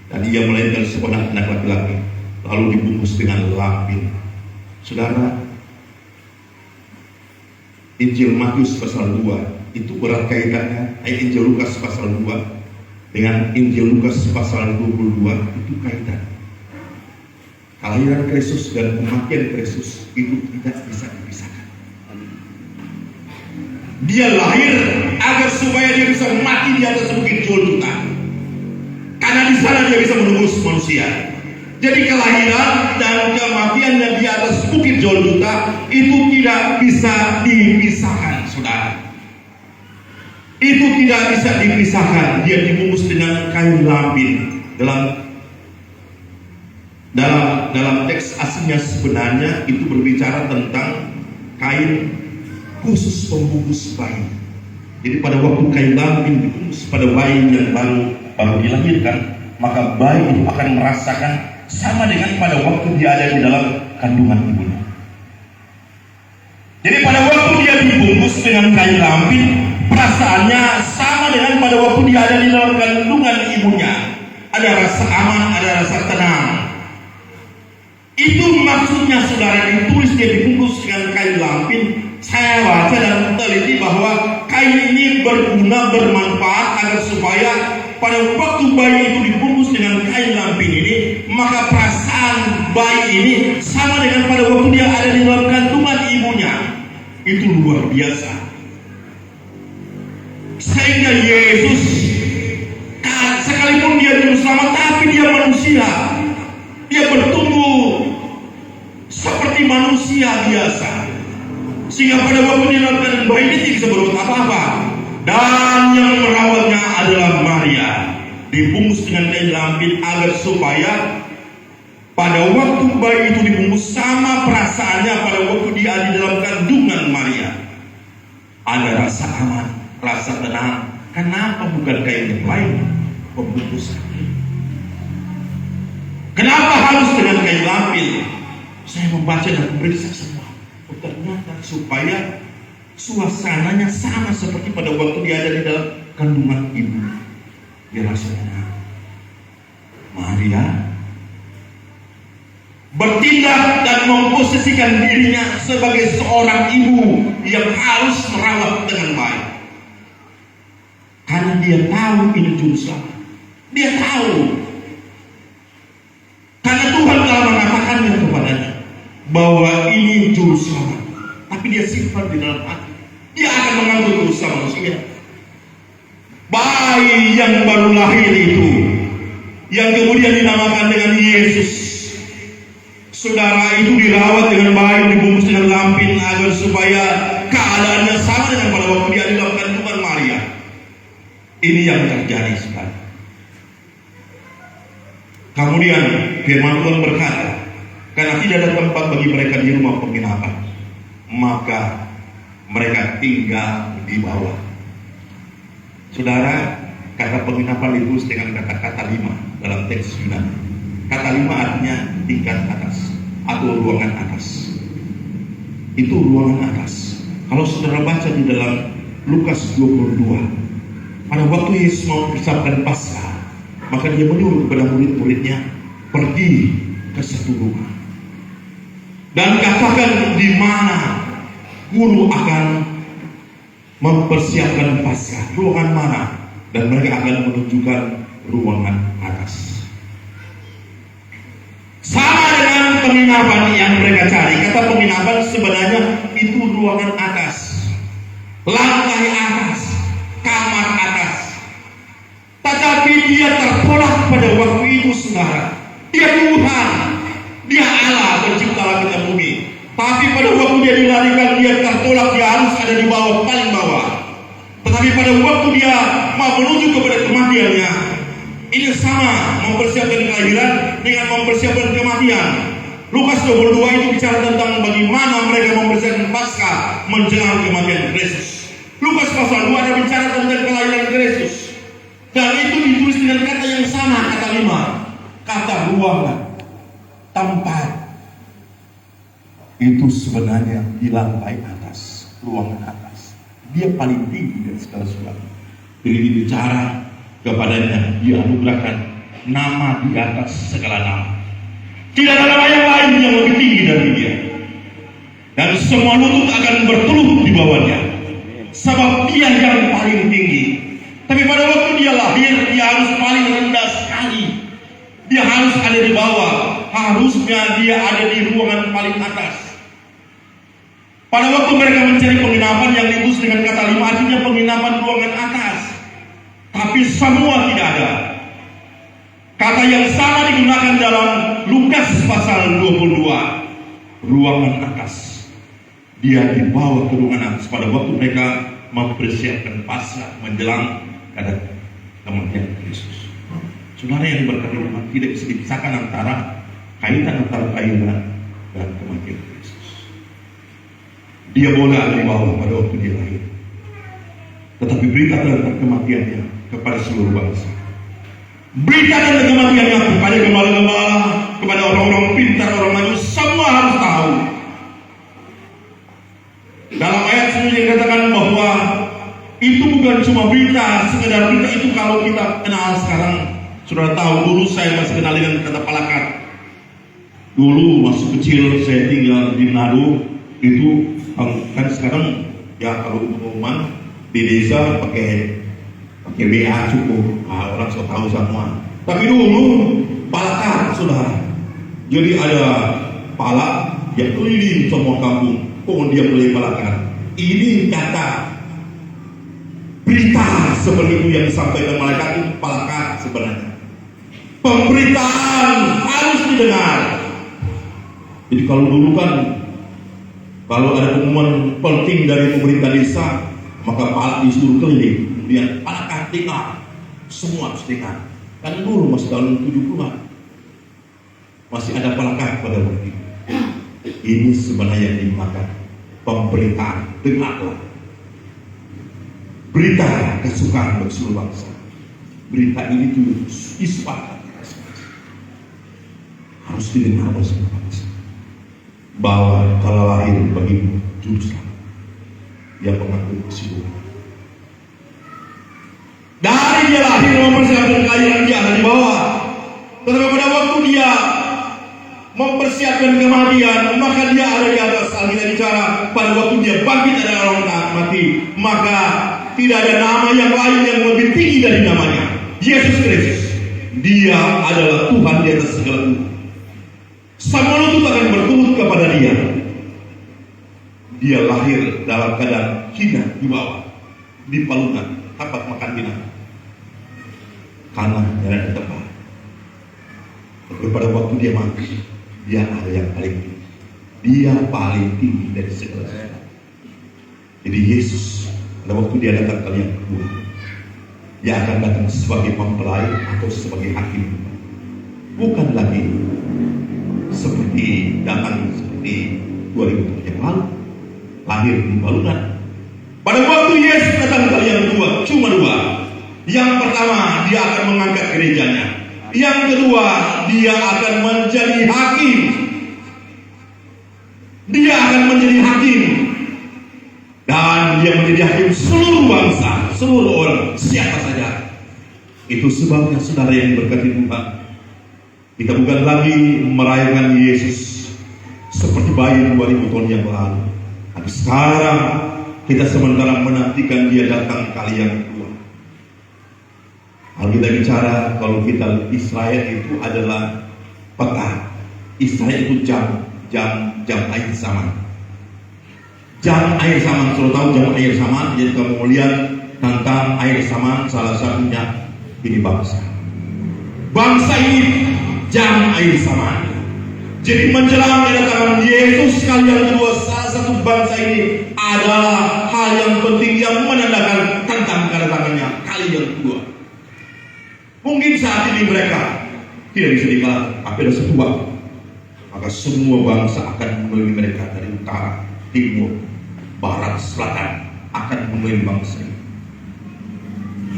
Dan ia melahirkan seorang anak laki-laki, lalu dibungkus dengan lampin. Saudara, Injil Matius pasal 2 itu erat kaitannya, Injil Lukas pasal 2 dengan Injil Lukas pasal 22 itu kaitan. Kelahiran Kristus dan kematian Kristus itu tidak bisa dipisahkan. Dia lahir agar supaya dia bisa mati di atas bukit Golgota, karena di sana dia bisa menebus manusia. Jadi kelahiran dan kematian yang di atas bukit Golgota itu tidak bisa dipisahkan, saudara. Itu tidak bisa dipisahkan. Dia dibungkus dengan kain lampin. Dalam teks aslinya sebenarnya itu berbicara tentang kain khusus pembungkus bayi. Jadi pada waktu kain lampin dibungkus pada bayi yang baru dilahirkan, maka bayi itu akan merasakan sama dengan pada waktu dia ada di dalam kandungan ibunya. Jadi pada waktu dia dibungkus dengan kain lampin, perasaannya sama dengan pada waktu dia ada di dalam kandungan ibunya. Ada rasa aman, ada rasa tenang. Itu maksudnya saudara, ditulis dia dibungkus dengan kain lampin. Saya baca dan teliti bahwa kain ini berguna, bermanfaat agar supaya pada waktu bayi itu dibungkus dengan kain lampin ini, maka perasaan bayi ini sama dengan pada waktu dia ada di dalam kandungan ibunya. Itu luar biasa. Sehingga Yesus, sekalipun dia juru selamat, tapi dia manusia. Dia bertumbuh seperti manusia biasa, sehingga pada waktu dia dalam keadaan bayi ini tidak bisa berbuat apa-apa. Dan yang merawatnya adalah Maria, dibungkus dengan kain lampin agar supaya pada waktu bayi itu dibungkus sama perasaannya pada waktu dia ada di dalam kandungan Maria. Ada rasa aman, rasa tenang. Kenapa bukan kain yang lain pembungkusan? Kenapa harus dengan kain lampin? Saya membaca dan memeriksa semua. Ternyata supaya suasananya sama seperti pada waktu dia ada di dalam kandungan ibu. Dia rasanya Maria bertindak dan memposisikan dirinya sebagai seorang ibu yang harus merawat dengan baik, karena dia tahu ini juru selamat. Dia tahu, karena Tuhan telah mengatakannya kepadanya bahwa ini juru selamat. Tapi dia simpan di dalam hati. akan mengangkut dosa manusia. Bayi yang baru lahir itu, yang kemudian dinamakan dengan Yesus, saudara, itu dirawat dengan baik, dibungkus dengan lampin agar supaya keadaannya sama dengan pada waktu dia dilahirkan Tuhan Maria. Ini yang terjadi sekarang. Kemudian firman Tuhan berkata, karena tidak ada tempat bagi mereka di rumah penginapan, maka mereka tinggal di bawah. Saudara, kata penginapan ditulis dengan kata-kata 5 dalam teks Yunani. Kata 5 artinya tingkat atas atau ruangan atas. Itu ruangan atas. Kalau saudara baca di dalam Lukas 22, pada waktu Yesus mau mempersiapkan Paskah, maka dia menyuruh kepada murid-muridnya pergi ke satu rumah dan katakan di mana guru akan mempersiapkan Paskah, ruangan mana, dan mereka akan menunjukkan ruangan atas. Sama dengan penginapan yang mereka cari. Kata penginapan sebenarnya itu ruangan atas, lantai atas, kamar atas. Tetapi dia tertolak pada waktu itu, saudara. Dia Tuhan, dia Allah pencipta langit dan bumi. Tapi pada waktu dia dilarikan, dia tertolak, dia harus ada di bawah, paling bawah. Tetapi pada waktu dia mau menuju kepada kematiannya, ini sama mempersiapkan kelahiran dengan mempersiapkan kematian. Lukas 22 itu bicara tentang bagaimana mereka mempersiapkan Paskah menjelang kematian Kristus. Lukas pasal 2 ada bicara tentang kelahiran Kristus. Dan itu ditulis dengan kata yang sama, kata 5. Kata ruangan, tempat. Itu sebenarnya di lantai atas, ruangan atas. Dia paling tinggi dari segala sesuatu. Jadi dibicara kepadanya, dia anugerahkan nama di atas segala nama. Tidak ada nama yang lain yang lebih tinggi dari dia. Dan semua lutut akan berteluh di bawahnya, sebab dia yang paling tinggi. Tapi pada waktu dia lahir, dia harus paling rendah sekali. Dia harus ada di bawah. Harusnya dia ada di ruangan paling atas. Pada waktu mereka mencari penginapan yang ditulis dengan kata 5, artinya penginapan ruangan atas. Tapi semua tidak ada. Kata yang sama digunakan dalam Lukas pasal 22. Ruangan atas. Dia dibawa ke ruangan atas pada waktu mereka mempersiapkan Paskah menjelang pada kematian Kristus. Saudara yang diberkati Tuhan, tidak bisa dipisahkan antara kaitan antara kelahiran dan kematian Kristus. Dia boleh ada di bawah pada waktu dia lahir. Tetapi berita tentang kematiannya kepada seluruh bangsa. Berita tentang kematiannya kepada gembala-gembala, kepada orang-orang pintar, orang maju, semua harus tahu. Dalam ayat sebelumnya dikatakan bahwa itu bukan cuma berita, sekedar berita itu kalau kita kenal sekarang. Sudah tahu, dulu saya masih kenal dengan kata palakat. Dulu masih kecil saya tinggal di Manado. Itu kan sekarang ya kalau pengumuman di desa pakai BA cukup, orang sudah tahu semua. Tapi dulu palakat, saudara. Jadi ada palak yang keliling semua kampung, kemudian boleh palakan. Ini kata berita seperti itu yang disampaikan malaikat itu palakat sebenarnya. Pemberitaan harus didengar. Jadi kalau dulu kan, kalau ada pengumuman penting dari pemerintah desa, maka palak disuruh keliling. Kemudian palak tinggal, semua harus dengar. Kan dulu masih tahun 70-an masih ada palak pada waktu itu. Ini sebenarnya yang dimakan pemberitaan. Dengarlah. Berita kesukaan bagi seluruh bangsa. Berita ini tuh disepakati harus didengar oleh semua bangsa. Bahwa kalau lahir bagi juru selamat, dia pengaku kesimpulan. Dari dia lahir mempersiapkan kelahiran, dia ada di bawah. Tetapi pada waktu dia mempersiapkan kematian, maka dia ada di atas. Alkitab bicara pada waktu dia bangkit dari orang mati, maka tidak ada nama yang lain yang lebih tinggi dari namanya, Yesus Kristus. Dia adalah Tuhan di atas segala Tuhan. Semua lutut akan bertunduk kepada dia. dia lahir dalam keadaan hina di bawah, di palungan, tempat makan binatang. Karena nyerah tempat. Tapi pada waktu dia mati, dia ada yang paling tinggi. Dia paling tinggi dari segala sesuatu. Jadi Yesus pada waktu dia datang kali yang kedua, dia akan datang sebagai mempelai atau sebagai hakim. Bukan lagi seperti datang seperti 2000 tahun yang lalu, lahir di balungan. Pada waktu Yesus datang kali yang kedua, cuma dua. Yang pertama, dia akan mengangkat gerejanya. Yang kedua, dia akan menjadi hakim. Dia akan menjadi hakim. Dan dia menjadi hakim seluruh bangsa, seluruh orang, siapa saja. Itu sebabnya saudara yang diberkati Tuhan, kita bukan lagi merayakan Yesus seperti bayi 2000 tahun yang lalu. Tapi sekarang kita sementara menantikan dia datang kali yang kedua. Kalau kita bicara, kalau kita Israel itu adalah peta. Israel itu jam air zaman. Jam air zaman, sudah tahu jam air zaman. Jadi kamu melihat tentang air zaman, salah satunya ini bangsa. Bangsa ini jam air zaman. Jadi menjelang kedatangan Yesus kali yang kedua, salah satu bangsa ini adalah hal yang penting yang menandakan tentang kedatangannya kali yang kedua. Mungkin saat ini mereka tidak bisa dikalahkan, tapi ada satu waktu, maka semua bangsa akan memilih mereka dari utara, timur, barat, selatan akan memilih bangsa ini.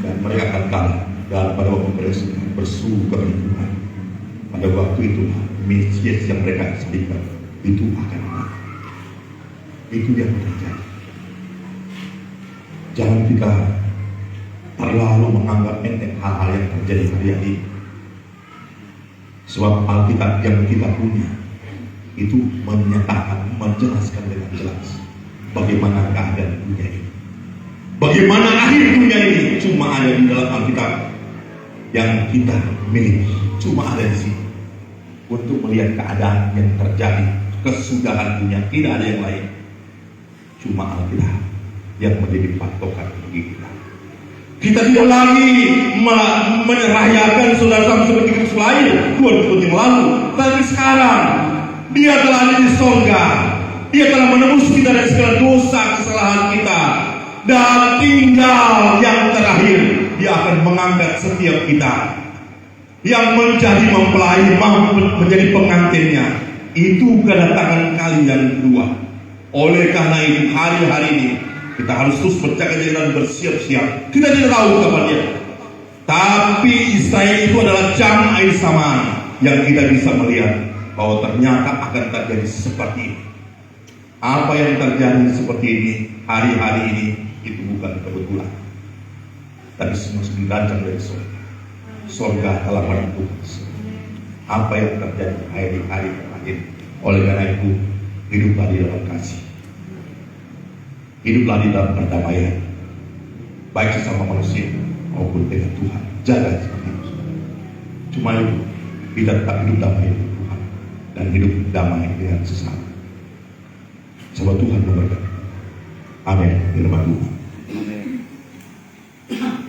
Dan mereka akan kalah. Dan pada waktu mereka berseru kepada Tuhan, pada waktu itu Mesias yang mereka salibkan itu akan datang. Itu yang terjadi. Jangan kita terlalu menganggap enteng hal-hal yang terjadi hari ini. Sebab Alkitab yang kita punya itu menyatakan, menjelaskan dengan jelas bagaimana keadaan dunia ini, bagaimana akhir dunia ini. Cuma ada di dalam Alkitab yang kita miliki, cuma ada di sini untuk melihat keadaan yang terjadi, kesudahan dunia. Tidak ada yang lain, cuma Alkitab yang menjadi patokan bagi kita. Kita tidak lagi merayakan saudara sama seperti Kristus lain 2000 tahun yang lalu, tapi sekarang dia telah ada di surga. Dia telah menebus kita dari segala dosa kesalahan kita, dan tinggal yang terakhir, dia akan mengangkat setiap kita yang menjadi mempelai, menjadi pengantinnya. Itu kedatangan kali yang kedua. Oleh karena itu hari-hari ini kita harus terus berjaga-jaga dan bersiap-siap. Kita tidak tahu kapan dia. Tapi Israel itu adalah jam air zaman yang kita bisa melihat bahwa ternyata akan terjadi seperti ini. Apa yang terjadi seperti ini hari-hari ini itu bukan kebetulan, tapi semua sudah dirancang dari surga. Surga telah menentukan apa yang terjadi hari-hari terakhir. Oleh karena itu, hiduplah di dalam kasih, hiduplah di dalam perdamaian, baik sesama manusia maupun dengan Tuhan. Jaga seperti itu. Cuma itu, kita tetap hidup damai dengan Tuhan dan hidup damai dengan sesama. Sebab Tuhan memberkati. Amin. Firman Tuhan.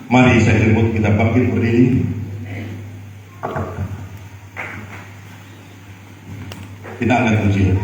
Mari saya remote kita bangkit berdiri. Kita akan puji.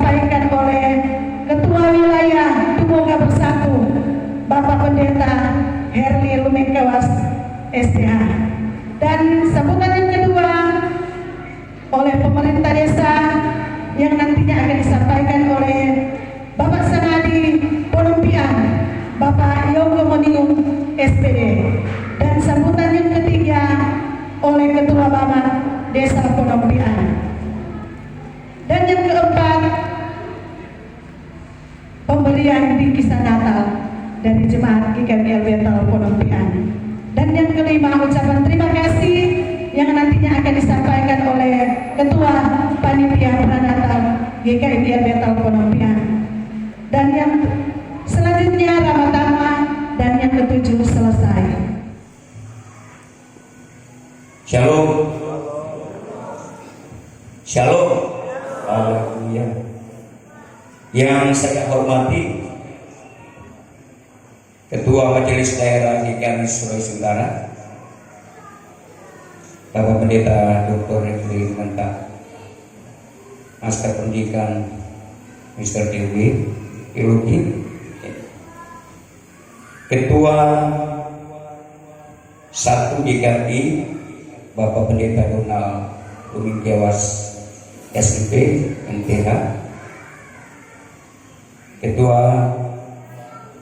disampaikan oleh Ketua Wilayah Tumoga Bersatu Bapak Pendeta Herli Lumengkewas STH. Dan sambutan yang kedua oleh pemerintah desa yang nantinya akan disampaikan oleh Bapak Sanadi Ponumpian, Bapak Yogo Moniung SPD. Dan sambutan yang ketiga oleh Ketua Bamak Desa Ponumpian. Dan yang keempat, pemberian bingkisan Natal dari Jemaat GKMI Betel Ponumpian. Dan yang kelima, ucapan terima kasih yang nantinya akan disampaikan oleh Ketua Panitia Pranatal GKMI Betel Ponumpian. Dan yang selanjutnya Ramadama, dan yang ketujuh selesai. Shalom. Shalom. Haleluya. Yang saya hormati Ketua Majelis Daerah GKMI Sulawesi Utara, Bapak Pendeta Dr. Refli Menta, Master Pendidikan Mr. Teologi, Ketua 1 GKMI Bapak Pendeta Donald Lumengkewas SIP MTH, Ketua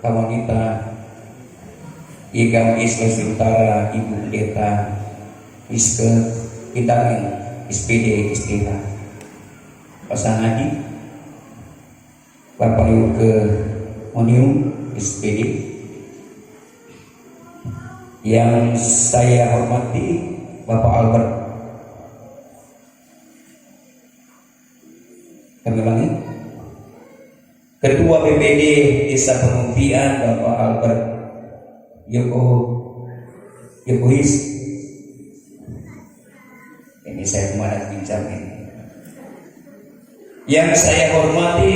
Wanita GKMI Sulawesi Utara Ibu Pendeta Iske Intangen SPD STH, Pak Sanadi, Bapak Yogo Moniung SPD. Yang saya hormati Bapak Albert, kami ulangi, Ketua BPD Desa Penumpian Bapak Albert Yogois. Ini saya kemarin bincang ini. Yang saya hormati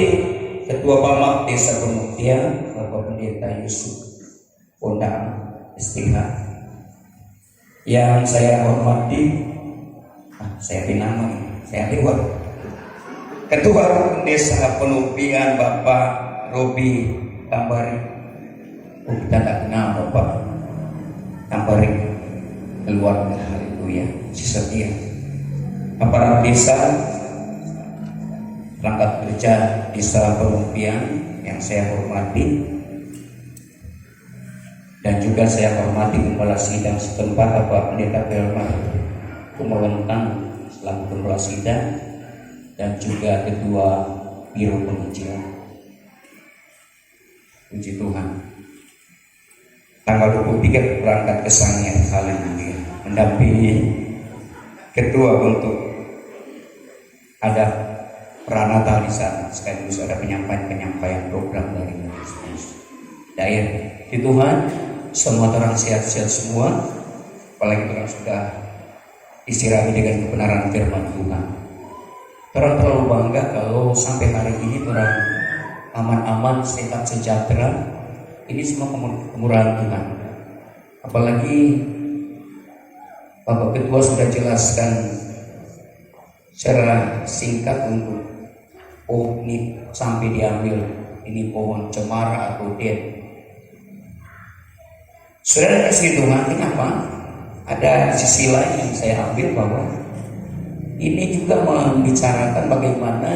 Ketua Bamak Desa Penumpian Bapak Pendeta Yusuf Pondang STH. Yang saya hormati, saya nama ini, saya lewat. Ketua Desa Penumpian Bapak Robi Tambari. Oh, kita tak kenal Bapak Tambari, keluarga, haleluya, si setia. Aparat desa, perangkat kerja Desa Penumpian yang saya hormati, dan juga saya hormati Kepala Sidang setempat Bapak Pendeta Belmar Kumawentang selaku Kepala Sidang, dan juga Ketua Biro Pengujian. Puji Tuhan, tanggal 23 berangkat ke Sangir, haleluya, mendampingi Ketua untuk ada pranatal di sana, sekaligus ada penyampaian program dari majelis daerah. Di Tuhan, semua orang sehat-sehat semua, apalagi orang sudah disirami dengan kebenaran firman Tuhan. Orang terlalu bangga kalau sampai hari ini orang aman-aman, sehat, sejahtera. Ini semua kemurahan Tuhan. Apalagi Bapak Ketua sudah jelaskan secara singkat untuk ini sampai diambil ini pohon cemara atau den. Saudara kasih Tuhan, kenapa? Ada sisi lain yang saya ambil bahwa ini juga membicarakan bagaimana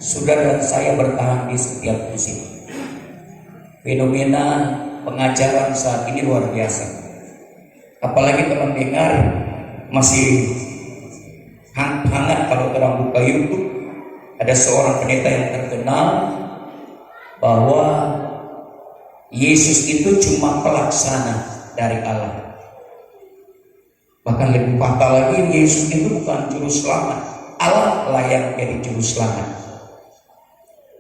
saudara dan saya bertahan di setiap musim. Fenomena pengajaran saat ini luar biasa. Apalagi teman dengar masih hangat kalau orang buka YouTube, ada seorang pendeta yang terkenal bahwa Yesus itu cuma pelaksana dari Allah. Bahkan lebih fatal lagi, Yesus itu bukan juru selamat, Allah lah yang jadi juru selamat.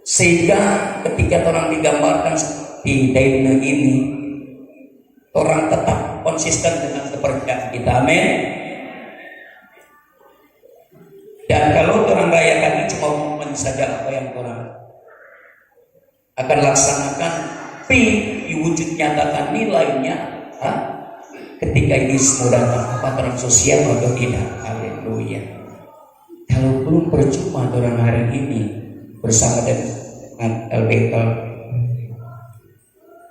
Sehingga ketika orang digambarkan di daerah ini, orang tetap konsisten dengan kepercayaan kita, amin. Dan kalau orang rayakan ini cuma momen saja, apa yang orang akan laksanakan, tapi diwujud nyatakan nilainya ketika ini semua datang, apa terang sosial atau tidak, haleluya. Kalau belum percuma orang hari ini bersama dengan LBK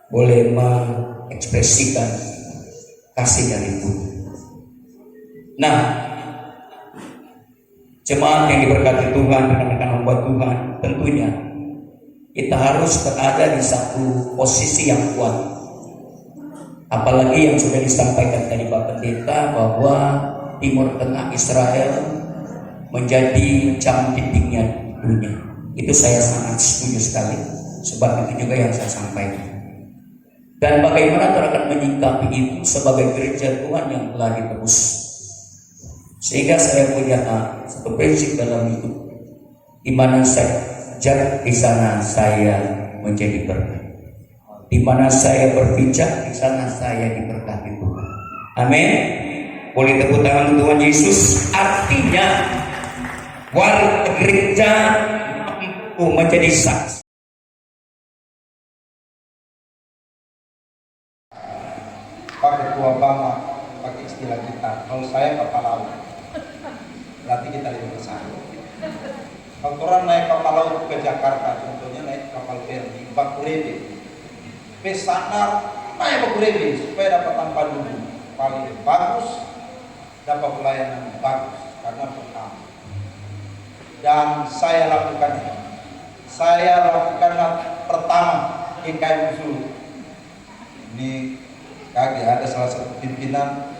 boleh mengekspresikan kasih dari Tuhan. Nah, jemaat yang diberkati Tuhan, rekan-rekan hamba Tuhan, tentunya kita harus berada di satu posisi yang kuat. Apalagi yang sudah disampaikan tadi Pak Pendeta bahwa Timur Tengah Israel menjadi jam titiknya dunia. Itu saya sangat setuju sekali. Sebab itu juga yang saya sampaikan. Dan bagaimana kita akan menyikapi itu sebagai gereja Tuhan yang telah ditebus. Sehingga saya punya satu prinsip dalam hidup, di mana saya jarak di sana saya menjadi berkat. Di mana saya berpijak, di sana saya diberkati Tuhan. Amin. Boleh tepuk tangan Tuhan Yesus. Artinya warga gereja mampu menjadi saksi. Pak Ketua Bama pakai istilah kita, kalau saya kapal laut, berarti kita lebih besar. Kalau orang naik kapal laut ke Jakarta, contohnya naik kapal feri Bakurebe, pesanar naik Bakurebe supaya dapat tanpa dulu paling bagus, dapat pelayanan bagus karena pertama. Dan saya lakukan itu. Saya lakukan pertama di KM Sulu. Ini kaget ada salah satu pimpinan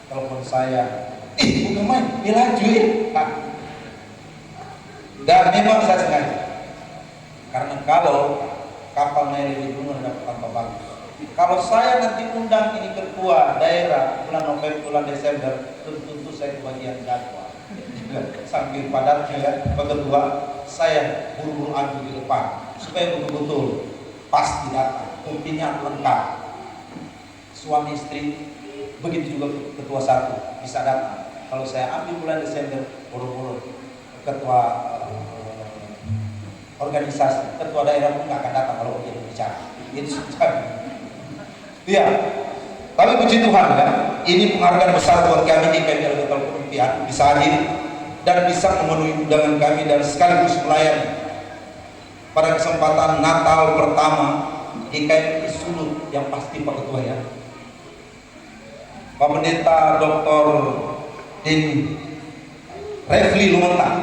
telepon saya, bukan main, dia laju ya. Dan memang saya sengaja, karena kalau kapal naik di gunung dapat tambah bagus. Kalau saya nanti undang ini ketua daerah bulan November, bulan Desember, tentu saya kebagian jadwal. Sambil padatnya ya, Pak Ketua, saya buru-buru ambil di depan supaya betul-betul pasti datang, kopinya lengkap. Suami istri, begitu juga ketua satu bisa datang. Kalau saya ambil bulan Desember, buru-buru ketua organisasi, ketua daerah pun nggak akan datang kalau dia berbicara. Itu sudah. Iya. Tapi puji Tuhan kan, ini penghargaan besar buat kami di KMI Betel Pemimpian bisa hadir dan bisa memenuhi undangan kami dan sekaligus melayani pada kesempatan Natal pertama di KMI Sulut yang pasti Pak Ketua ya. Pak Pendeta Dr. Denny Refli Lumentak.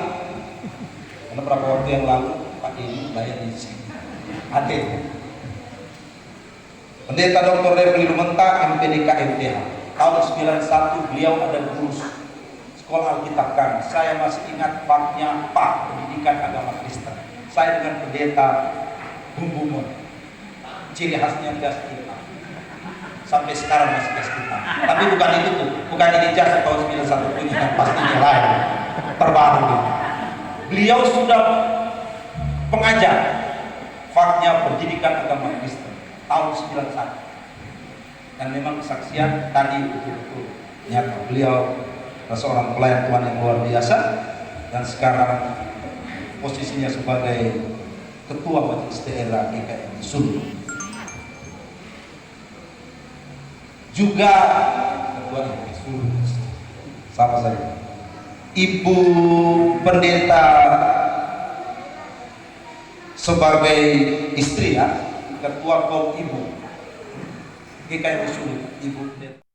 Karena beberapa waktu yang lalu Pak Denny bayar di sini. Ada. Pendeta Dr. Refli Lumentak MPDK MPH. Tahun 91 beliau ada guru sekolah Alkitab kami. Saya masih ingat Pak-nya Pak Pendidikan Agama Kristen. Saya dengan pendeta Bumbumon. Ciri khasnya jas hitam. Sampai sekarang masih jas hitam. Tapi bukan itu tuh, bukan ini jas tahun 91 punya yang pastinya lain. Terbaru gitu. Beliau sudah pengajar Pak-nya Pendidikan Agama Kristen tahun 91. Dan memang kesaksian tadi betul-betul nyata. Beliau seorang pelayan Tuhan yang luar biasa dan sekarang posisinya sebagai ketua majelis daerah GKM Sulu. Juga ketua GKM Sulu sama saya. Ibu pendeta sebagai istri ya, ketua kaum ibu GKM Sulu, Ibu Pendeta